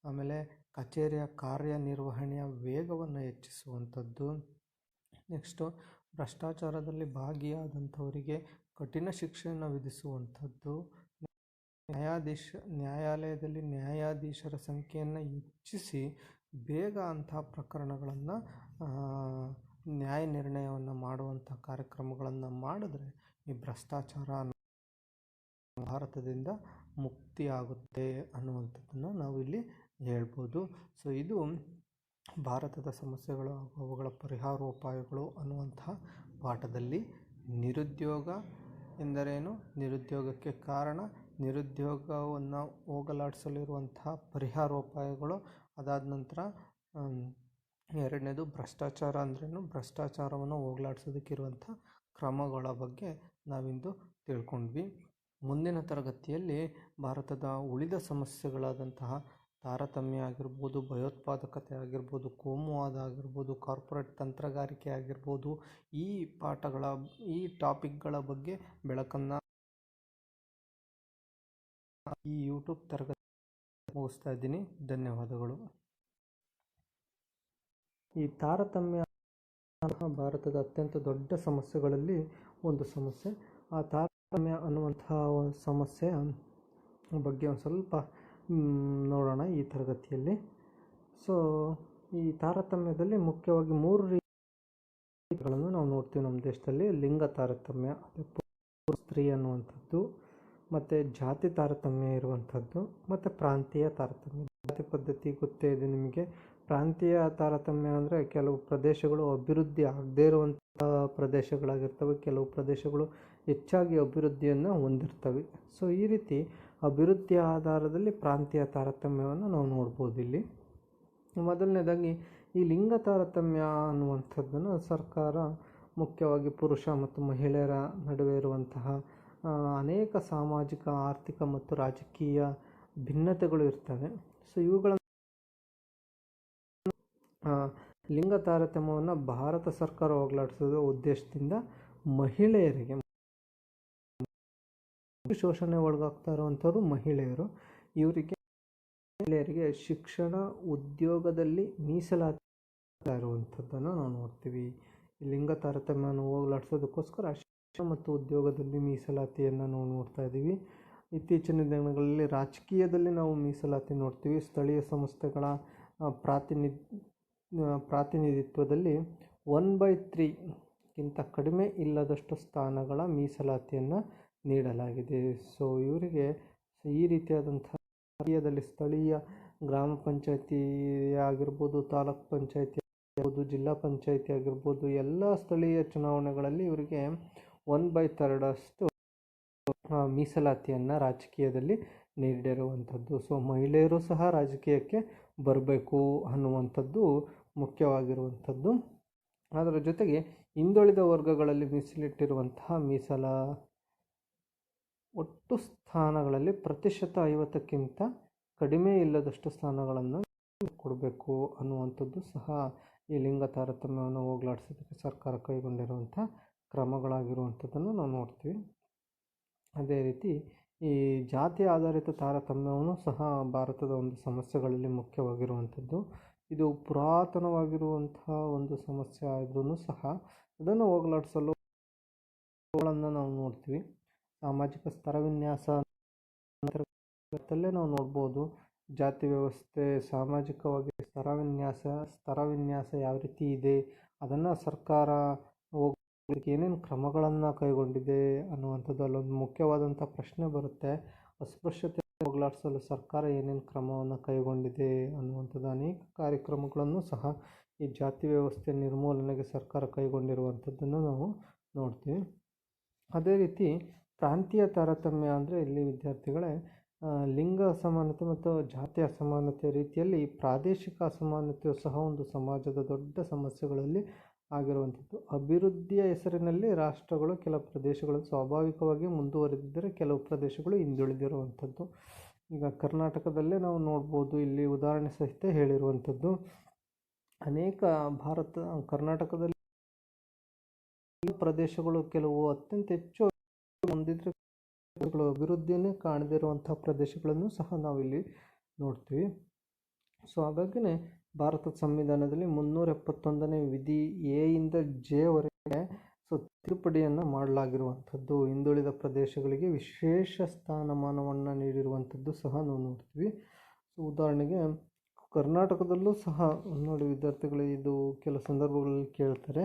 ಆಮೇಲೆ ಕಚೇರಿಯ ಕಾರ್ಯನಿರ್ವಹಣೆಯ ವೇಗವನ್ನು ಹೆಚ್ಚಿಸುವಂಥದ್ದು. ನೆಕ್ಸ್ಟು ಭ್ರಷ್ಟಾಚಾರದಲ್ಲಿ ಭಾಗಿಯಾದಂಥವರಿಗೆ ಕಠಿಣ ಶಿಕ್ಷೆಯನ್ನು ವಿಧಿಸುವಂಥದ್ದು. ನ್ಯಾಯಾಲಯದಲ್ಲಿ ನ್ಯಾಯಾಧೀಶರ ಸಂಖ್ಯೆಯನ್ನು ಹೆಚ್ಚಿಸಿ ಬೇಗ ಅಂತಹ ಪ್ರಕರಣಗಳನ್ನು ನ್ಯಾಯ ನಿರ್ಣಯವನ್ನು ಮಾಡುವಂಥ ಕಾರ್ಯಕ್ರಮಗಳನ್ನು ಮಾಡಿದ್ರೆ ಈ ಭ್ರಷ್ಟಾಚಾರ ಭಾರತದಿಂದ ಮುಕ್ತಿಯಾಗುತ್ತೆ ಅನ್ನುವಂಥದ್ದನ್ನು ನಾವು ಇಲ್ಲಿ ಹೇಳ್ಬೋದು. ಸೊ ಇದು ಭಾರತದ ಸಮಸ್ಯೆಗಳು ಹಾಗೂ ಅವುಗಳ ಪರಿಹಾರೋಪಾಯಗಳು ಅನ್ನುವಂತಹ ಪಾಠದಲ್ಲಿ ನಿರುದ್ಯೋಗ ಎಂದರೇನು, ನಿರುದ್ಯೋಗಕ್ಕೆ ಕಾರಣ, ನಿರುದ್ಯೋಗವನ್ನು ಹೋಗಲಾಡಿಸಲಿರುವಂತಹ ಪರಿಹಾರೋಪಾಯಗಳು, ಅದಾದ ನಂತರ ಎರಡನೇದು ಭ್ರಷ್ಟಾಚಾರ ಅಂದ್ರೇನು, ಭ್ರಷ್ಟಾಚಾರವನ್ನು ಹೋಗಲಾಡಿಸೋದಕ್ಕಿರುವಂಥ ಕ್ರಮಗಳ ಬಗ್ಗೆ ನಾವಿಂದು ತಿಳ್ಕೊಂಡ್ವಿ. ಮುಂದಿನ ತರಗತಿಯಲ್ಲಿ ಭಾರತದ ಉಳಿದ ಸಮಸ್ಯೆಗಳಾದಂತಹ ತಾರತಮ್ಯ ಆಗಿರ್ಬೋದು, ಭಯೋತ್ಪಾದಕತೆ ಆಗಿರ್ಬೋದು, ಕೋಮುವಾದ ಆಗಿರ್ಬೋದು, ಕಾರ್ಪೊರೇಟ್ ತಂತ್ರಗಾರಿಕೆ ಆಗಿರ್ಬೋದು, ಈ ಟಾಪಿಕ್ಗಳ ಬಗ್ಗೆ ಬೆಳಕನ್ನು ಈ ಯೂಟ್ಯೂಬ್ ತರಗತಿ ಮುಗಿಸ್ತಾ ಇದ್ದೀನಿ. ಧನ್ಯವಾದಗಳು. ಈ ತಾರತಮ್ಯ ಭಾರತದ ಅತ್ಯಂತ ದೊಡ್ಡ ಸಮಸ್ಯೆಗಳಲ್ಲಿ ಒಂದು ಸಮಸ್ಯೆ. ಆ ತಾರತಮ್ಯ ಅನ್ನುವಂತಹ ಸಮಸ್ಯೆಯ ಬಗ್ಗೆ ಒಂದು ಸ್ವಲ್ಪ ನೋಡೋಣ ಈ ತರಗತಿಯಲ್ಲಿ. ಸೊ ಈ ತಾರತಮ್ಯದಲ್ಲಿ ಮುಖ್ಯವಾಗಿ 3 ರೀತಿಗಳನ್ನು ನಾವು ನೋಡ್ತೀವಿ ನಮ್ಮ ದೇಶದಲ್ಲಿ. ಲಿಂಗ ತಾರತಮ್ಯ, ಸ್ತ್ರೀ ಅನ್ನುವಂಥದ್ದು, ಮತ್ತು ಜಾತಿ ತಾರತಮ್ಯ ಇರುವಂಥದ್ದು, ಮತ್ತು ಪ್ರಾಂತೀಯ ತಾರತಮ್ಯ. ಜಾತಿ ಪದ್ಧತಿ ಗೊತ್ತೇ ಇದೆ ನಿಮಗೆ. ಪ್ರಾಂತೀಯ ತಾರತಮ್ಯ ಅಂದರೆ ಕೆಲವು ಪ್ರದೇಶಗಳು ಅಭಿವೃದ್ಧಿ ಆಗದೇ ಇರುವಂಥ ಪ್ರದೇಶಗಳಾಗಿರ್ತವೆ, ಕೆಲವು ಪ್ರದೇಶಗಳು ಹೆಚ್ಚಾಗಿ ಅಭಿವೃದ್ಧಿಯನ್ನು ಹೊಂದಿರ್ತವೆ. ಸೊ ಈ ರೀತಿ ಅಭಿವೃದ್ಧಿಯ ಆಧಾರದಲ್ಲಿ ಪ್ರಾಂತೀಯ ತಾರತಮ್ಯವನ್ನು ನಾವು ನೋಡ್ಬೋದು ಇಲ್ಲಿ. ಮೊದಲನೇದಾಗಿ ಈ ಲಿಂಗ ತಾರತಮ್ಯ ಅನ್ನುವಂಥದ್ದನ್ನು ಸರ್ಕಾರ ಮುಖ್ಯವಾಗಿ ಪುರುಷ ಮತ್ತು ಮಹಿಳೆಯರ ನಡುವೆ ಇರುವಂತಹ ಅನೇಕ ಸಾಮಾಜಿಕ, ಆರ್ಥಿಕ ಮತ್ತು ರಾಜಕೀಯ ಭಿನ್ನತೆಗಳು ಇರ್ತವೆ. ಸೊ ಇವುಗಳನ್ನು ಲಿಂಗ ತಾರತಮ್ಯವನ್ನು ಭಾರತ ಸರ್ಕಾರ ಹೋಗಲಾಡಿಸೋ ಉದ್ದೇಶದಿಂದ ಮಹಿಳೆಯರಿಗೆ ಶೋಷಣೆ ಒಳಗಾಗ್ತಾ ಇರುವಂಥವ್ರು ಮಹಿಳೆಯರು. ಮಹಿಳೆಯರಿಗೆ ಶಿಕ್ಷಣ, ಉದ್ಯೋಗದಲ್ಲಿ ಮೀಸಲಾತಿ ಇರುವಂಥದ್ದನ್ನು ನಾವು ನೋಡ್ತೀವಿ. ಲಿಂಗ ತಾರತಮ್ಯವನ್ನು ಹೋಗಲಾಡಿಸೋದಕ್ಕೋಸ್ಕರ ಶಿಕ್ಷಣ ಮತ್ತು ಉದ್ಯೋಗದಲ್ಲಿ ಮೀಸಲಾತಿಯನ್ನು ನಾವು ನೋಡ್ತಾ ಇದ್ದೀವಿ. ಇತ್ತೀಚಿನ ದಿನಗಳಲ್ಲಿ ರಾಜಕೀಯದಲ್ಲಿ ನಾವು ಮೀಸಲಾತಿ ನೋಡ್ತೀವಿ. ಸ್ಥಳೀಯ ಸಂಸ್ಥೆಗಳ ಪ್ರಾತಿನಿಧಿತ್ವದಲ್ಲಿ 1/3ಗಿಂತ ಕಡಿಮೆ ಇಲ್ಲದಷ್ಟು ಸ್ಥಾನಗಳ ಮೀಸಲಾತಿಯನ್ನು ನೀಡಲಾಗಿದೆ. ಸೊ ಇವರಿಗೆ ಈ ರೀತಿಯಾದಂಥ ಸ್ಥಳೀಯ ಗ್ರಾಮ ಪಂಚಾಯತಿ ಆಗಿರ್ಬೋದು, ತಾಲೂಕು ಪಂಚಾಯತಿ ಆಗಿರ್ಬೋದು, ಜಿಲ್ಲಾ ಪಂಚಾಯತಿ ಆಗಿರ್ಬೋದು, ಎಲ್ಲ ಸ್ಥಳೀಯ ಚುನಾವಣೆಗಳಲ್ಲಿ ಇವರಿಗೆ 1/3 ಮೀಸಲಾತಿಯನ್ನು ರಾಜಕೀಯದಲ್ಲಿ ನೀಡಿರುವಂಥದ್ದು. ಸೊ ಮಹಿಳೆಯರು ಸಹ ರಾಜಕೀಯಕ್ಕೆ ಬರಬೇಕು ಅನ್ನುವಂಥದ್ದು ಮುಖ್ಯವಾಗಿರುವಂಥದ್ದು. ಅದರ ಜೊತೆಗೆ ಹಿಂದುಳಿದ ವರ್ಗಗಳಲ್ಲಿ ಮೀಸಲಿಟ್ಟಿರುವಂತಹ ಒಟ್ಟು ಸ್ಥಾನಗಳಲ್ಲಿ 50%ಕ್ಕಿಂತ ಕಡಿಮೆ ಇಲ್ಲದಷ್ಟು ಸ್ಥಾನಗಳನ್ನು ಕೊಡಬೇಕು ಅನ್ನುವಂಥದ್ದು ಸಹ ಈ ಲಿಂಗ ತಾರತಮ್ಯವನ್ನು ಹೋಗಲಾಡಿಸೋದಕ್ಕೆ ಸರ್ಕಾರ ಕೈಗೊಂಡಿರುವಂಥ ಕ್ರಮಗಳಾಗಿರುವಂಥದ್ದನ್ನು ನಾವು ನೋಡ್ತೀವಿ. ಅದೇ ರೀತಿ ಈ ಜಾತಿ ಆಧಾರಿತ ತಾರತಮ್ಯವನ್ನು ಸಹ ಭಾರತದ ಒಂದು ಸಮಸ್ಯೆಗಳಲ್ಲಿ ಮುಖ್ಯವಾಗಿರುವಂಥದ್ದು. ಇದು ಪುರಾತನವಾಗಿರುವಂತಹ ಒಂದು ಸಮಸ್ಯೆ ಆದ್ರೂ ಸಹ ಅದನ್ನು ಹೋಗಲಾಡಿಸಲು ನಾವು ನೋಡ್ತೀವಿ. ಸಾಮಾಜಿಕ ಸ್ತರವಿನ್ಯಾಸದಲ್ಲೇ ನಾವು ನೋಡ್ಬೋದು. ಜಾತಿ ವ್ಯವಸ್ಥೆ, ಸಾಮಾಜಿಕವಾಗಿ ಸ್ತರವಿನ್ಯಾಸ ಯಾವ ರೀತಿ ಇದೆ, ಅದನ್ನು ಸರ್ಕಾರ ಏನೇನು ಕ್ರಮಗಳನ್ನು ಕೈಗೊಂಡಿದೆ ಅನ್ನುವಂಥದ್ದು ಅಲ್ಲೊಂದು ಮುಖ್ಯವಾದಂಥ ಪ್ರಶ್ನೆ ಬರುತ್ತೆ. ಅಸ್ಪೃಶ್ಯತೆ ಹೋಗಲಾಡಿಸಲು ಸರ್ಕಾರ ಏನೇನು ಕ್ರಮವನ್ನು ಕೈಗೊಂಡಿದೆ ಅನ್ನುವಂಥದ್ದು. ಅನೇಕ ಕಾರ್ಯಕ್ರಮಗಳನ್ನು ಸಹ ಈ ಜಾತಿ ವ್ಯವಸ್ಥೆ ನಿರ್ಮೂಲನೆಗೆ ಸರ್ಕಾರ ಕೈಗೊಂಡಿರುವಂಥದ್ದನ್ನು ನಾವು ನೋಡ್ತೀವಿ. ಅದೇ ರೀತಿ ಪ್ರಾಂತೀಯ ತಾರತಮ್ಯ ಅಂದರೆ ಇಲ್ಲಿ ವಿದ್ಯಾರ್ಥಿಗಳೇ ಲಿಂಗ ಅಸಮಾನತೆ ಮತ್ತು ಜಾತಿ ಅಸಮಾನತೆ ರೀತಿಯಲ್ಲಿ ಪ್ರಾದೇಶಿಕ ಅಸಮಾನತೆಯು ಸಹ ಒಂದು ಸಮಾಜದ ದೊಡ್ಡ ಸಮಸ್ಯೆಗಳಲ್ಲಿ ಆಗಿರುವಂಥದ್ದು. ಅಭಿವೃದ್ಧಿಯ ಹೆಸರಿನಲ್ಲಿ ರಾಷ್ಟ್ರಗಳು ಕೆಲವು ಪ್ರದೇಶಗಳು ಸ್ವಾಭಾವಿಕವಾಗಿ ಮುಂದುವರೆದಿದ್ದರೆ ಕೆಲವು ಪ್ರದೇಶಗಳು ಹಿಂದುಳಿದಿರುವಂಥದ್ದು. ಈಗ ಕರ್ನಾಟಕದಲ್ಲೇ ನಾವು ನೋಡ್ಬೋದು, ಇಲ್ಲಿ ಉದಾಹರಣೆ ಸಹಿತ ಹೇಳಿರುವಂಥದ್ದು. ಅನೇಕ ಕರ್ನಾಟಕದಲ್ಲಿ ಪ್ರದೇಶಗಳು ಕೆಲವು ಅತ್ಯಂತ ಹೆಚ್ಚು ಹೊಂದಿದ್ರೆ ಅಭಿವೃದ್ಧಿಯನ್ನೇ ಕಾಣದಿರುವಂತಹ ಪ್ರದೇಶಗಳನ್ನು ಸಹ ನಾವಿಲ್ಲಿ ನೋಡ್ತೀವಿ. ಸೊ ಹಾಗಾಗಿನೇ ಭಾರತದ ಸಂವಿಧಾನದಲ್ಲಿ 371ನೇ ವಿಧಿ ಎ ಇಂದ ಜೆ ವರೆಗೆ ತಿದ್ದುಪಡಿಯನ್ನು ಮಾಡಲಾಗಿರುವಂಥದ್ದು. ಹಿಂದುಳಿದ ಪ್ರದೇಶಗಳಿಗೆ ವಿಶೇಷ ಸ್ಥಾನಮಾನವನ್ನು ನೀಡಿರುವಂಥದ್ದು ಸಹ ನಾವು ನೋಡ್ತೀವಿ. ಸೊ ಉದಾಹರಣೆಗೆ ಕರ್ನಾಟಕದಲ್ಲೂ ಸಹ ನೋಡಿ ವಿದ್ಯಾರ್ಥಿಗಳು, ಇದು ಕೆಲವು ಸಂದರ್ಭಗಳಲ್ಲಿ ಕೇಳ್ತಾರೆ.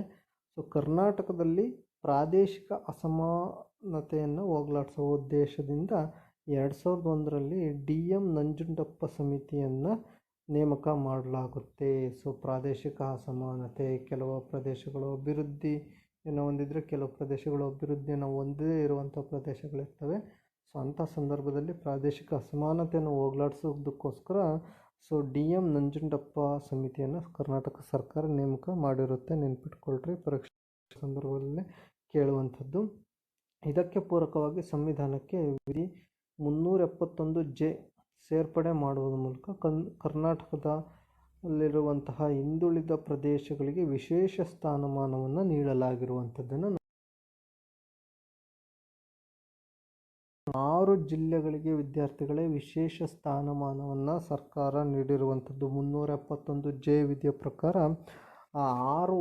ಸೊ ಕರ್ನಾಟಕದಲ್ಲಿ ಪ್ರಾದೇಶಿಕ ಅಸಮಾನತೆಯನ್ನು ಹೋಗಲಾಡಿಸುವ ಉದ್ದೇಶದಿಂದ 2001ರಲ್ಲಿ DM ನಂಜುಂಡಪ್ಪ ಸಮಿತಿಯನ್ನು ನೇಮಕ ಮಾಡಲಾಗುತ್ತೆ. ಸೊ ಪ್ರಾದೇಶಿಕ ಅಸಮಾನತೆ, ಕೆಲವು ಪ್ರದೇಶಗಳು ಅಭಿವೃದ್ಧಿಯನ್ನು ಹೊಂದಿದರೆ ಕೆಲವು ಪ್ರದೇಶಗಳು ಅಭಿವೃದ್ಧಿಯನ್ನು ಹೊಂದದೇ ಇರುವಂಥ ಪ್ರದೇಶಗಳಿರ್ತವೆ. ಸೊ ಅಂಥ ಸಂದರ್ಭದಲ್ಲಿ ಪ್ರಾದೇಶಿಕ ಅಸಮಾನತೆಯನ್ನು ಹೋಗಲಾಡಿಸೋದಕ್ಕೋಸ್ಕರ DM ನಂಜುಂಡಪ್ಪ ಸಮಿತಿಯನ್ನು ಕರ್ನಾಟಕ ಸರ್ಕಾರ ನೇಮಕ ಮಾಡಿರುತ್ತೆ. ನೆನ್ಪಿಟ್ಕೊಳ್ರಿ, ಪರೀಕ್ಷೆ ಸಂದರ್ಭದಲ್ಲೇ ಕೇಳುವಂಥದ್ದು. ಇದಕ್ಕೆ ಪೂರಕವಾಗಿ ಸಂವಿಧಾನಕ್ಕೆ ವಿಧಿ 371 ಸೇರ್ಪಡೆ ಮಾಡುವುದರ ಮೂಲಕ ಕರ್ನಾಟಕದಲ್ಲಿರುವಂತಹ ಹಿಂದುಳಿದ ಪ್ರದೇಶಗಳಿಗೆ ವಿಶೇಷ ಸ್ಥಾನಮಾನವನ್ನು ನೀಡಲಾಗಿರುವಂಥದ್ದನ್ನು 6 ಜಿಲ್ಲೆಗಳಿಗೆ ವಿದ್ಯಾರ್ಥಿಗಳೇ ವಿಶೇಷ ಸ್ಥಾನಮಾನವನ್ನು ಸರ್ಕಾರ ನೀಡಿರುವಂಥದ್ದು. 371 ವಿಧಿಯ ಪ್ರಕಾರ ಆ 6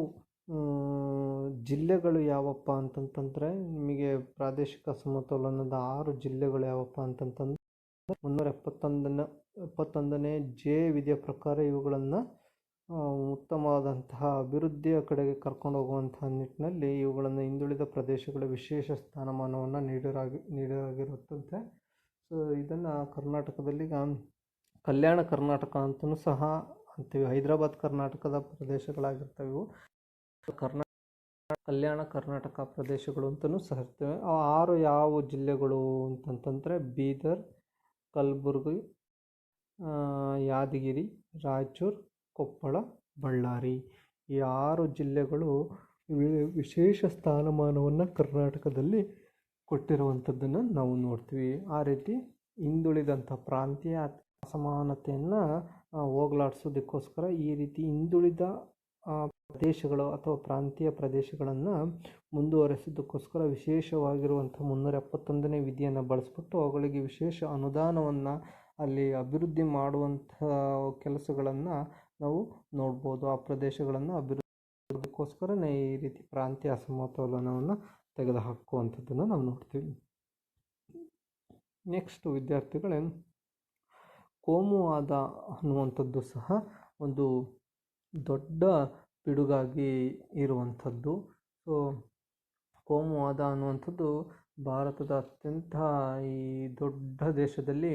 ಜಿಲ್ಲೆಗಳು ಯಾವಪ್ಪ ಅಂತಂತಂದರೆ, ನಿಮಗೆ ಪ್ರಾದೇಶಿಕ ಸಮತೋಲನದ 6 ಜಿಲ್ಲೆಗಳು ಯಾವಪ್ಪ ಅಂತಂತಂದರೆ 371ನೇ ವಿಧಿಯ ಪ್ರಕಾರ ಇವುಗಳನ್ನು ಉತ್ತಮವಾದಂತಹ ಅಭಿವೃದ್ಧಿಯ ಕಡೆಗೆ ಕರ್ಕೊಂಡು ಹೋಗುವಂತಹ ನಿಟ್ಟಿನಲ್ಲಿ ಇವುಗಳನ್ನು ಹಿಂದುಳಿದ ಪ್ರದೇಶಗಳ ವಿಶೇಷ ಸ್ಥಾನಮಾನವನ್ನು ನೀಡಲಾಗಿರುತ್ತಂತೆ. ಸೊ ಇದನ್ನು ಕರ್ನಾಟಕದಲ್ಲಿ ಕಲ್ಯಾಣ ಕರ್ನಾಟಕ ಅಂತಲೂ ಸಹ ಅಂತೀವಿ. ಹೈದರಾಬಾದ್ ಕರ್ನಾಟಕದ ಪ್ರದೇಶಗಳಾಗಿರ್ತವೆ ಇವು. ಕಲ್ಯಾಣ ಕರ್ನಾಟಕ ಪ್ರದೇಶಗಳು ಅಂತಲೂ ಸಹ ಇರ್ತವೆ. ಆ 6 ಯಾವ ಜಿಲ್ಲೆಗಳು ಅಂತಂತಂದರೆ ಬೀದರ್, ಕಲಬುರಗಿ, ಯಾದಗಿರಿ, ರಾಯಚೂರು, ಕೊಪ್ಪಳ, ಬಳ್ಳಾರಿ. ಈ 6 ಜಿಲ್ಲೆಗಳು ವಿಶೇಷ ಸ್ಥಾನಮಾನವನ್ನು ಕರ್ನಾಟಕದಲ್ಲಿ ಕೊಟ್ಟಿರುವಂಥದ್ದನ್ನು ನಾವು ನೋಡ್ತೀವಿ. ಆ ರೀತಿ ಹಿಂದುಳಿದಂಥ ಪ್ರಾಂತೀಯ ಅಸಮಾನತೆಯನ್ನು ಹೋಗಲಾಡಿಸೋದಕ್ಕೋಸ್ಕರ ಈ ರೀತಿ ಹಿಂದುಳಿದ ಪ್ರದೇಶಗಳು ಅಥವಾ ಪ್ರಾಂತೀಯ ಪ್ರದೇಶಗಳನ್ನು ಮುಂದುವರೆಸೋದಕ್ಕೋಸ್ಕರ ವಿಶೇಷವಾಗಿರುವಂಥ 371ನೇ ವಿಧಿಯನ್ನು ಬಳಸ್ಬಿಟ್ಟು ಅವುಗಳಿಗೆ ವಿಶೇಷ ಅನುದಾನವನ್ನು ಅಲ್ಲಿ ಅಭಿವೃದ್ಧಿ ಮಾಡುವಂಥ ಕೆಲಸಗಳನ್ನು ನಾವು ನೋಡ್ಬೋದು. ಆ ಪ್ರದೇಶಗಳನ್ನು ಅಭಿವೃದ್ಧಿಗೋಸ್ಕರನೇ ಈ ರೀತಿ ಪ್ರಾಂತೀಯ ಅಸಮತೋಲನವನ್ನು ತೆಗೆದುಹಾಕುವಂಥದ್ದನ್ನು ನಾವು ನೋಡ್ತೀವಿ. ನೆಕ್ಸ್ಟ್ ವಿದ್ಯಾರ್ಥಿಗಳೇ, ಕೋಮುವಾದ ಅನ್ನುವಂಥದ್ದು ಸಹ ಒಂದು ದೊಡ್ಡ ಪಿಡುಗಾಗಿ ಇರುವಂಥದ್ದು. ಸೊ ಕೋಮುವಾದ ಅನ್ನುವಂಥದ್ದು ಭಾರತದ ಅತ್ಯಂತ ಈ ದೊಡ್ಡ ದೇಶದಲ್ಲಿ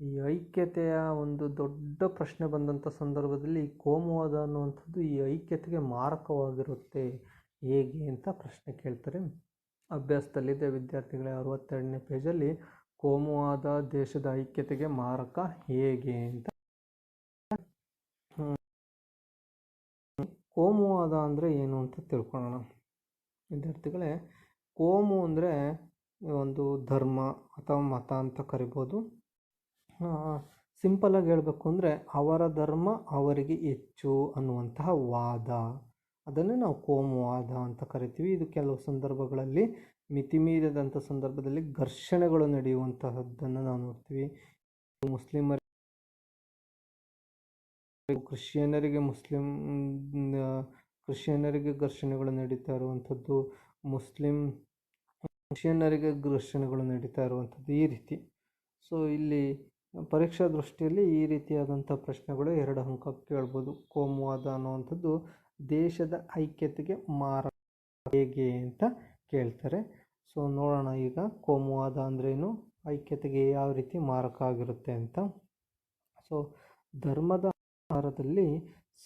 ಈ ಐಕ್ಯತೆಯ ಒಂದು ದೊಡ್ಡ ಪ್ರಶ್ನೆ ಬಂದಂಥ ಸಂದರ್ಭದಲ್ಲಿ ಈ ಕೋಮುವಾದ ಅನ್ನುವಂಥದ್ದು ಈ ಐಕ್ಯತೆಗೆ ಮಾರಕವಾಗಿರುತ್ತೆ ಹೇಗೆ ಅಂತ ಪ್ರಶ್ನೆ ಕೇಳ್ತಾರೆ. ಅಭ್ಯಾಸದಲ್ಲಿದೆ ವಿದ್ಯಾರ್ಥಿಗಳೇ, 62ನೇ ಪೇಜಲ್ಲಿ ಕೋಮುವಾದ ದೇಶದ ಐಕ್ಯತೆಗೆ ಮಾರಕ ಹೇಗೆ ಅಂತ. ಕೋಮುವಾದ ಅಂದರೆ ಏನು ಅಂತ ತಿಳ್ಕೊಳ್ಳೋಣ ವಿದ್ಯಾರ್ಥಿಗಳೇ. ಕೋಮು ಅಂದರೆ ಒಂದು ಧರ್ಮ ಅಥವಾ ಮತ ಅಂತ ಕರಿಬೋದು. ಸಿಂಪಲಾಗಿ ಹೇಳಬೇಕು ಅಂದರೆ ಅವರ ಧರ್ಮ ಅವರಿಗೆ ಹೆಚ್ಚು ಅನ್ನುವಂತಹ ವಾದ, ಅದನ್ನೇ ನಾವು ಕೋಮುವಾದ ಅಂತ ಕರಿತೀವಿ. ಇದು ಕೆಲವು ಸಂದರ್ಭಗಳಲ್ಲಿ ಮಿತಿಮೀರಿದಂಥ ಸಂದರ್ಭದಲ್ಲಿ ಘರ್ಷಣೆಗಳು ನಡೆಯುವಂತಹದ್ದನ್ನು ನಾವು ನೋಡ್ತೀವಿ. ಮುಸ್ಲಿಮರಿಗೆ ಕ್ರಿಶ್ಚಿಯನ್ನರಿಗೆ ಘರ್ಷಣೆಗಳು ನಡೀತಾ ಇರುವಂಥದ್ದು, ಕ್ರಿಶ್ಚಿಯನ್ನರಿಗೆ ಘರ್ಷಣೆಗಳು ನಡೀತಾ ಇರುವಂಥದ್ದು, ಈ ರೀತಿ. ಸೊ ಇಲ್ಲಿ ಪರೀಕ್ಷಾ ದೃಷ್ಟಿಯಲ್ಲಿ ಈ ರೀತಿಯಾದಂಥ ಪ್ರಶ್ನೆಗಳು 2 ಅಂಕ ಕೇಳ್ಬೋದು. ಕೋಮುವಾದ ಅನ್ನುವಂಥದ್ದು ದೇಶದ ಐಕ್ಯತೆಗೆ ಮಾರಕ ಹೇಗೆ ಅಂತ ಕೇಳ್ತಾರೆ. ಸೊ ನೋಡೋಣ ಈಗ ಕೋಮುವಾದ ಅಂದ್ರೇನು, ಐಕ್ಯತೆಗೆ ಯಾವ ರೀತಿ ಮಾರಕ ಆಗಿರುತ್ತೆ ಅಂತ. ಸೊ ಧರ್ಮದ ಆಧಾರದಲ್ಲಿ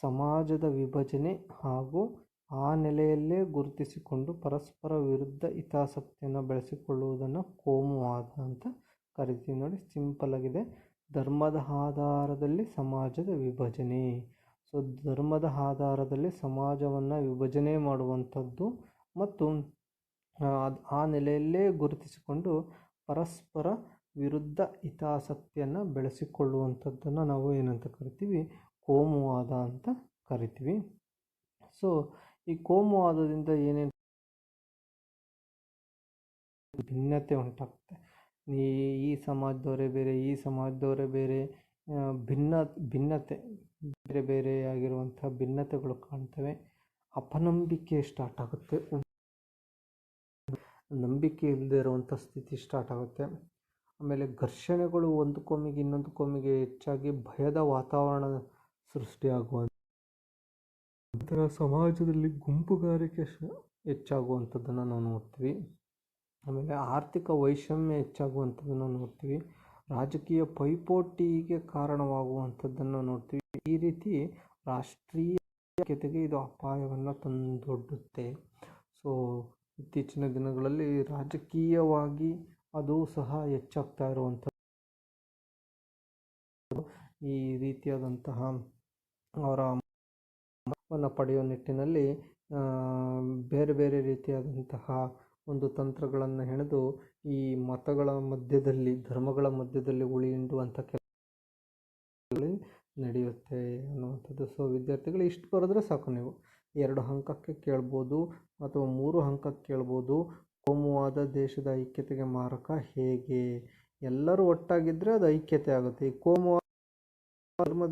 ಸಮಾಜದ ವಿಭಜನೆ ಹಾಗೂ ಆ ನೆಲೆಯಲ್ಲೇ ಗುರುತಿಸಿಕೊಂಡು ಪರಸ್ಪರ ವಿರುದ್ಧ ಹಿತಾಸಕ್ತಿಯನ್ನು ಬೆಳೆಸಿಕೊಳ್ಳುವುದನ್ನು ಕೋಮುವಾದ ಅಂತ ಕರಿತೀವಿ. ನೋಡಿ, ಸಿಂಪಲ್ ಆಗಿದೆ. ಧರ್ಮದ ಆಧಾರದಲ್ಲಿ ಸಮಾಜದ ವಿಭಜನೆ. ಸೊ ಧರ್ಮದ ಆಧಾರದಲ್ಲಿ ಸಮಾಜವನ್ನು ವಿಭಜನೆ ಮಾಡುವಂಥದ್ದು ಮತ್ತು ಆ ನೆಲೆಯಲ್ಲೇ ಗುರುತಿಸಿಕೊಂಡು ಪರಸ್ಪರ ವಿರುದ್ಧ ಹಿತಾಸಕ್ತಿಯನ್ನು ಬೆಳೆಸಿಕೊಳ್ಳುವಂಥದ್ದನ್ನು ನಾವು ಏನಂತ ಕರಿತೀವಿ? ಕೋಮುವಾದ ಅಂತ ಕರಿತೀವಿ. ಸೊ ಈ ಕೋಮುವಾದದಿಂದ ಏನೇನು ಭಿನ್ನತೆ ಉಂಟಾಗುತ್ತೆ. ಈ ಸಮಾಜದವರೇ ಬೇರೆ, ಈ ಸಮಾಜದವರೇ ಬೇರೆ, ಭಿನ್ನತೆ ಬೇರೆ ಬೇರೆಯಾಗಿರುವಂಥ ಭಿನ್ನತೆಗಳು ಕಾಣ್ತವೆ. ಅಪನಂಬಿಕೆ ಸ್ಟಾರ್ಟ್ ಆಗುತ್ತೆ. ನಂಬಿಕೆ ಇಲ್ಲದೆ ಇರುವಂಥ ಸ್ಥಿತಿ ಸ್ಟಾರ್ಟ್ ಆಗುತ್ತೆ. ಆಮೇಲೆ ಘರ್ಷಣೆಗಳು ಒಂದು ಕೋಮಿಗೆ ಇನ್ನೊಂದು ಕೋಮಿಗೆ ಹೆಚ್ಚಾಗಿ ಭಯದ ವಾತಾವರಣ ಸೃಷ್ಟಿಯಾಗುವಂಥ ಸಮಾಜದಲ್ಲಿ ಗುಂಪುಗಾರಿಕೆ ಹೆಚ್ಚಾಗುವಂಥದ್ದನ್ನು ನಾವು ನೋಡ್ತೀವಿ. ಆಮೇಲೆ ಆರ್ಥಿಕ ವೈಷಮ್ಯ ಹೆಚ್ಚಾಗುವಂಥದ್ದನ್ನು ನೋಡ್ತೀವಿ. ರಾಜಕೀಯ ಪೈಪೋಟಿಗೆ ಕಾರಣವಾಗುವಂಥದ್ದನ್ನು ನೋಡ್ತೀವಿ. ಈ ರೀತಿ ರಾಷ್ಟ್ರೀಯ ಐಕ್ಯತೆಗೆ ಇದು ಅಪಾಯವನ್ನು ತಂದೊಡ್ಡುತ್ತೆ. ಸೊ ಇತ್ತೀಚಿನ ದಿನಗಳಲ್ಲಿ ರಾಜಕೀಯವಾಗಿ ಅದು ಸಹ ಹೆಚ್ಚಾಗ್ತಾ ಇರುವಂಥದ್ದು. ಈ ರೀತಿಯಾದಂತಹ ಅವರ ಮತವನ್ನು ಪಡೆಯುವ ನಿಟ್ಟಿನಲ್ಲಿ ಬೇರೆ ಬೇರೆ ರೀತಿಯಾದಂತಹ ಒಂದು ತಂತ್ರಗಳನ್ನು ಹೆಣೆದು ಈ ಮತಗಳ ಮಧ್ಯದಲ್ಲಿ, ಧರ್ಮಗಳ ಮಧ್ಯದಲ್ಲಿ ಉಳಿ ಹಿಂಡುವಂಥ ಕೆಲಸ ನಡೆಯುತ್ತೆ ಅನ್ನುವಂಥದ್ದು. ಸೊ ವಿದ್ಯಾರ್ಥಿಗಳು ಇಷ್ಟು ಬರೆದ್ರೆ ಸಾಕು. ನೀವು 2 ಅಂಕಕ್ಕೆ ಕೇಳ್ಬೋದು ಅಥವಾ 3 ಅಂಕಕ್ಕೆ ಕೇಳ್ಬೋದು. ಕೋಮುವಾದ ದೇಶದ ಐಕ್ಯತೆಗೆ ಮಾರಕ ಹೇಗೆ? ಎಲ್ಲರೂ ಒಟ್ಟಾಗಿದ್ದರೆ ಅದು ಐಕ್ಯತೆ ಆಗುತ್ತೆ. ಈ ಕೋಮುವಾದ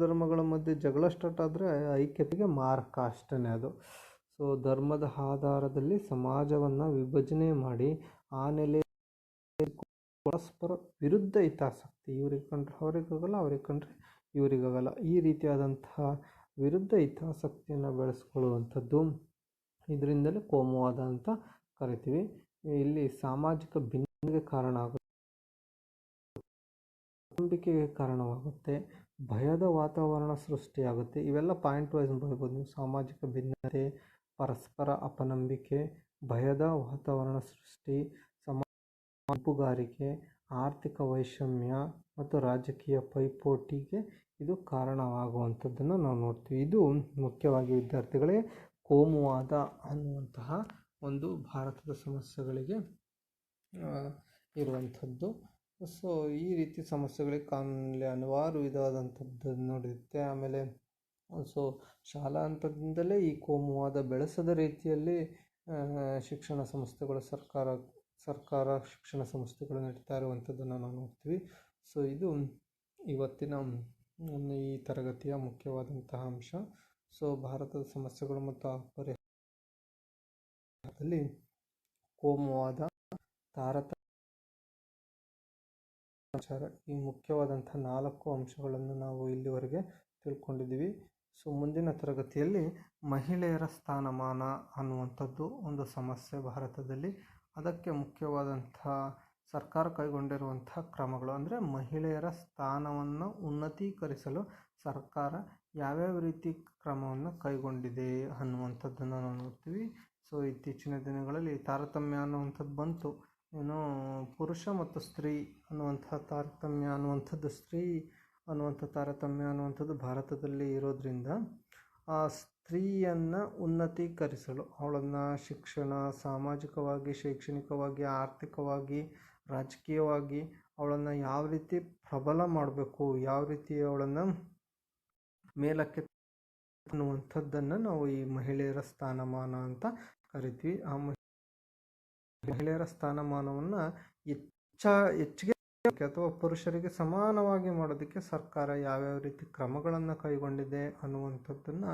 ಧರ್ಮಗಳ ಮಧ್ಯೆ ಜಗಳ ಸ್ಟಾರ್ಟ್ ಆದರೆ ಐಕ್ಯತೆಗೆ ಮಾರಕ ಅಷ್ಟೇ ಅದು. ಸೊ ಧರ್ಮದ ಆಧಾರದಲ್ಲಿ ಸಮಾಜವನ್ನು ವಿಭಜನೆ ಮಾಡಿ ಆ ನೆಲೆ ಪರಸ್ಪರ ವಿರುದ್ಧ ಹಿತಾಸಕ್ತಿ, ಇವ್ರಿಗೆ ಕಂಡ್ರೆ ಅವ್ರಿಗಾಗಲ್ಲ, ಅವ್ರಿಗೆ ಕಂಡ್ರೆ ಇವರಿಗಾಗಲ್ಲ, ಈ ರೀತಿಯಾದಂತಹ ವಿರುದ್ಧ ಹಿತಾಸಕ್ತಿಯನ್ನು ಬೆಳೆಸ್ಕೊಳ್ಳುವಂಥದ್ದು. ಇದರಿಂದಲೇ ಕೋಮುವಾದ ಅಂತ ಕರಿತೀವಿ. ಇಲ್ಲಿ ಸಾಮಾಜಿಕ ಭಿನ್ನತೆಗೆ ಕಾರಣ ಆಗುತ್ತೆ, ನಂಬಿಕೆಗೆ ಕಾರಣವಾಗುತ್ತೆ, ಭಯದ ವಾತಾವರಣ ಸೃಷ್ಟಿಯಾಗುತ್ತೆ. ಇವೆಲ್ಲ ಪಾಯಿಂಟ್ ವೈಸ್ ಬರ್ಬೋದು ನೀವು. ಸಾಮಾಜಿಕ ಭಿನ್ನತೆ, ಪರಸ್ಪರ ಅಪನಂಬಿಕೆ, ಭಯದ ವಾತಾವರಣ ಸೃಷ್ಟಿ, ಗುಂಪುಗಾರಿಕೆ, ಆರ್ಥಿಕ ವೈಷಮ್ಯ ಮತ್ತು ರಾಜಕೀಯ ಪೈಪೋಟಿಗೆ ಇದು ಕಾರಣವಾಗುವಂಥದ್ದನ್ನು ನಾವು ನೋಡ್ತೀವಿ. ಇದು ಮುಖ್ಯವಾಗಿ ವಿದ್ಯಾರ್ಥಿಗಳೇ ಕೋಮುವಾದ ಅನ್ನುವಂತಹ ಒಂದು ಭಾರತದ ಸಮಸ್ಯೆಗಳಿಗೆ ಇರುವಂಥದ್ದು. ಸೊ ಈ ರೀತಿ ಸಮಸ್ಯೆಗಳಿಗೆ ಕಾನೂನಲ್ಲಿ ಹಲವಾರು ವಿಧವಾದಂಥದ್ದು ನೋಡಿರುತ್ತೆ. ಆಮೇಲೆ ಸೊ ಶಾಲಾ ಹಂತದಿಂದಲೇ ಈ ಕೋಮುವಾದ ಬೆಳೆಸದ ರೀತಿಯಲ್ಲಿ ಶಿಕ್ಷಣ ಸಂಸ್ಥೆಗಳು, ಸರ್ಕಾರ ಶಿಕ್ಷಣ ಸಂಸ್ಥೆಗಳು ನಡೀತಾ ಇರುವಂಥದ್ದನ್ನು ನಾವು ನೋಡ್ತೀವಿ. ಸೊ ಇದು ಇವತ್ತಿನ ಈ ತರಗತಿಯ ಮುಖ್ಯವಾದಂತಹ ಅಂಶ. ಸೊ ಭಾರತದ ಸಮಸ್ಯೆಗಳು ಮತ್ತು ಪರಿಹಾರದಲ್ಲಿ ಕೋಮುವಾದ, ತಾರತಮ್ಯ, ಈ ಮುಖ್ಯವಾದಂಥ 4 ಅಂಶಗಳನ್ನು ನಾವು ಇಲ್ಲಿವರೆಗೆ ತಿಳ್ಕೊಂಡಿದ್ದೀವಿ. ಸೊ ಮುಂದಿನ ತರಗತಿಯಲ್ಲಿ ಮಹಿಳೆಯರ ಸ್ಥಾನಮಾನ ಅನ್ನುವಂಥದ್ದು ಒಂದು ಸಮಸ್ಯೆ ಭಾರತದಲ್ಲಿ. ಅದಕ್ಕೆ ಮುಖ್ಯವಾದಂಥ ಸರ್ಕಾರ ಕೈಗೊಂಡಿರುವಂಥ ಕ್ರಮಗಳು, ಅಂದರೆ ಮಹಿಳೆಯರ ಸ್ಥಾನವನ್ನು ಉನ್ನತೀಕರಿಸಲು ಸರ್ಕಾರ ಯಾವ್ಯಾವ ರೀತಿ ಕ್ರಮವನ್ನು ಕೈಗೊಂಡಿದೆ ಅನ್ನುವಂಥದ್ದನ್ನು ನಾವು ನೋಡ್ತೀವಿ. ಸೊ ಇತ್ತೀಚಿನ ದಿನಗಳಲ್ಲಿ ತಾರತಮ್ಯ ಅನ್ನುವಂಥದ್ದು ಬಂತು. ಏನೋ ಪುರುಷ ಮತ್ತು ಸ್ತ್ರೀ ಅನ್ನುವಂಥ ತಾರತಮ್ಯ ಅನ್ನುವಂಥದ್ದು, ಸ್ತ್ರೀ ಅನ್ನುವಂಥ ತಾರತಮ್ಯ ಅನ್ನುವಂಥದ್ದು ಭಾರತದಲ್ಲಿ ಇರೋದ್ರಿಂದ ಆ ಸ್ತ್ರೀಯನ್ನು ಉನ್ನತೀಕರಿಸಲು, ಅವಳನ್ನು ಶಿಕ್ಷಣ, ಸಾಮಾಜಿಕವಾಗಿ, ಶೈಕ್ಷಣಿಕವಾಗಿ, ಆರ್ಥಿಕವಾಗಿ, ರಾಜಕೀಯವಾಗಿ ಅವಳನ್ನು ಯಾವ ರೀತಿ ಪ್ರಬಲ ಮಾಡಬೇಕು, ಯಾವ ರೀತಿ ಅವಳನ್ನು ಮೇಲಕ್ಕೆ ಅನ್ನುವಂಥದ್ದನ್ನು ನಾವು ಈ ಮಹಿಳೆಯರ ಸ್ಥಾನಮಾನ ಅಂತ ಕರಿತೀವಿ. ಆ ಮಹಿಳೆಯರ ಸ್ಥಾನಮಾನವನ್ನು ಹೆಚ್ಚಿಗೆ ಅಥವಾ ಪುರುಷರಿಗೆ ಸಮಾನವಾಗಿ ಮಾಡೋದಕ್ಕೆ ಸರ್ಕಾರ ಯಾವ್ಯಾವ ರೀತಿ ಕ್ರಮಗಳನ್ನು ಕೈಗೊಂಡಿದೆ ಅನ್ನುವಂಥದ್ದನ್ನು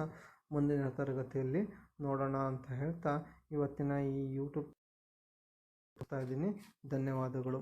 ಮುಂದಿನ ತರಗತಿಯಲ್ಲಿ ನೋಡೋಣ ಅಂತ ಹೇಳ್ತಾ ಇವತ್ತಿನ ಈ ಯೂಟ್ಯೂಬ್ ಮಾಡ್ತಾ ಇದ್ದೀನಿ. ಧನ್ಯವಾದಗಳು.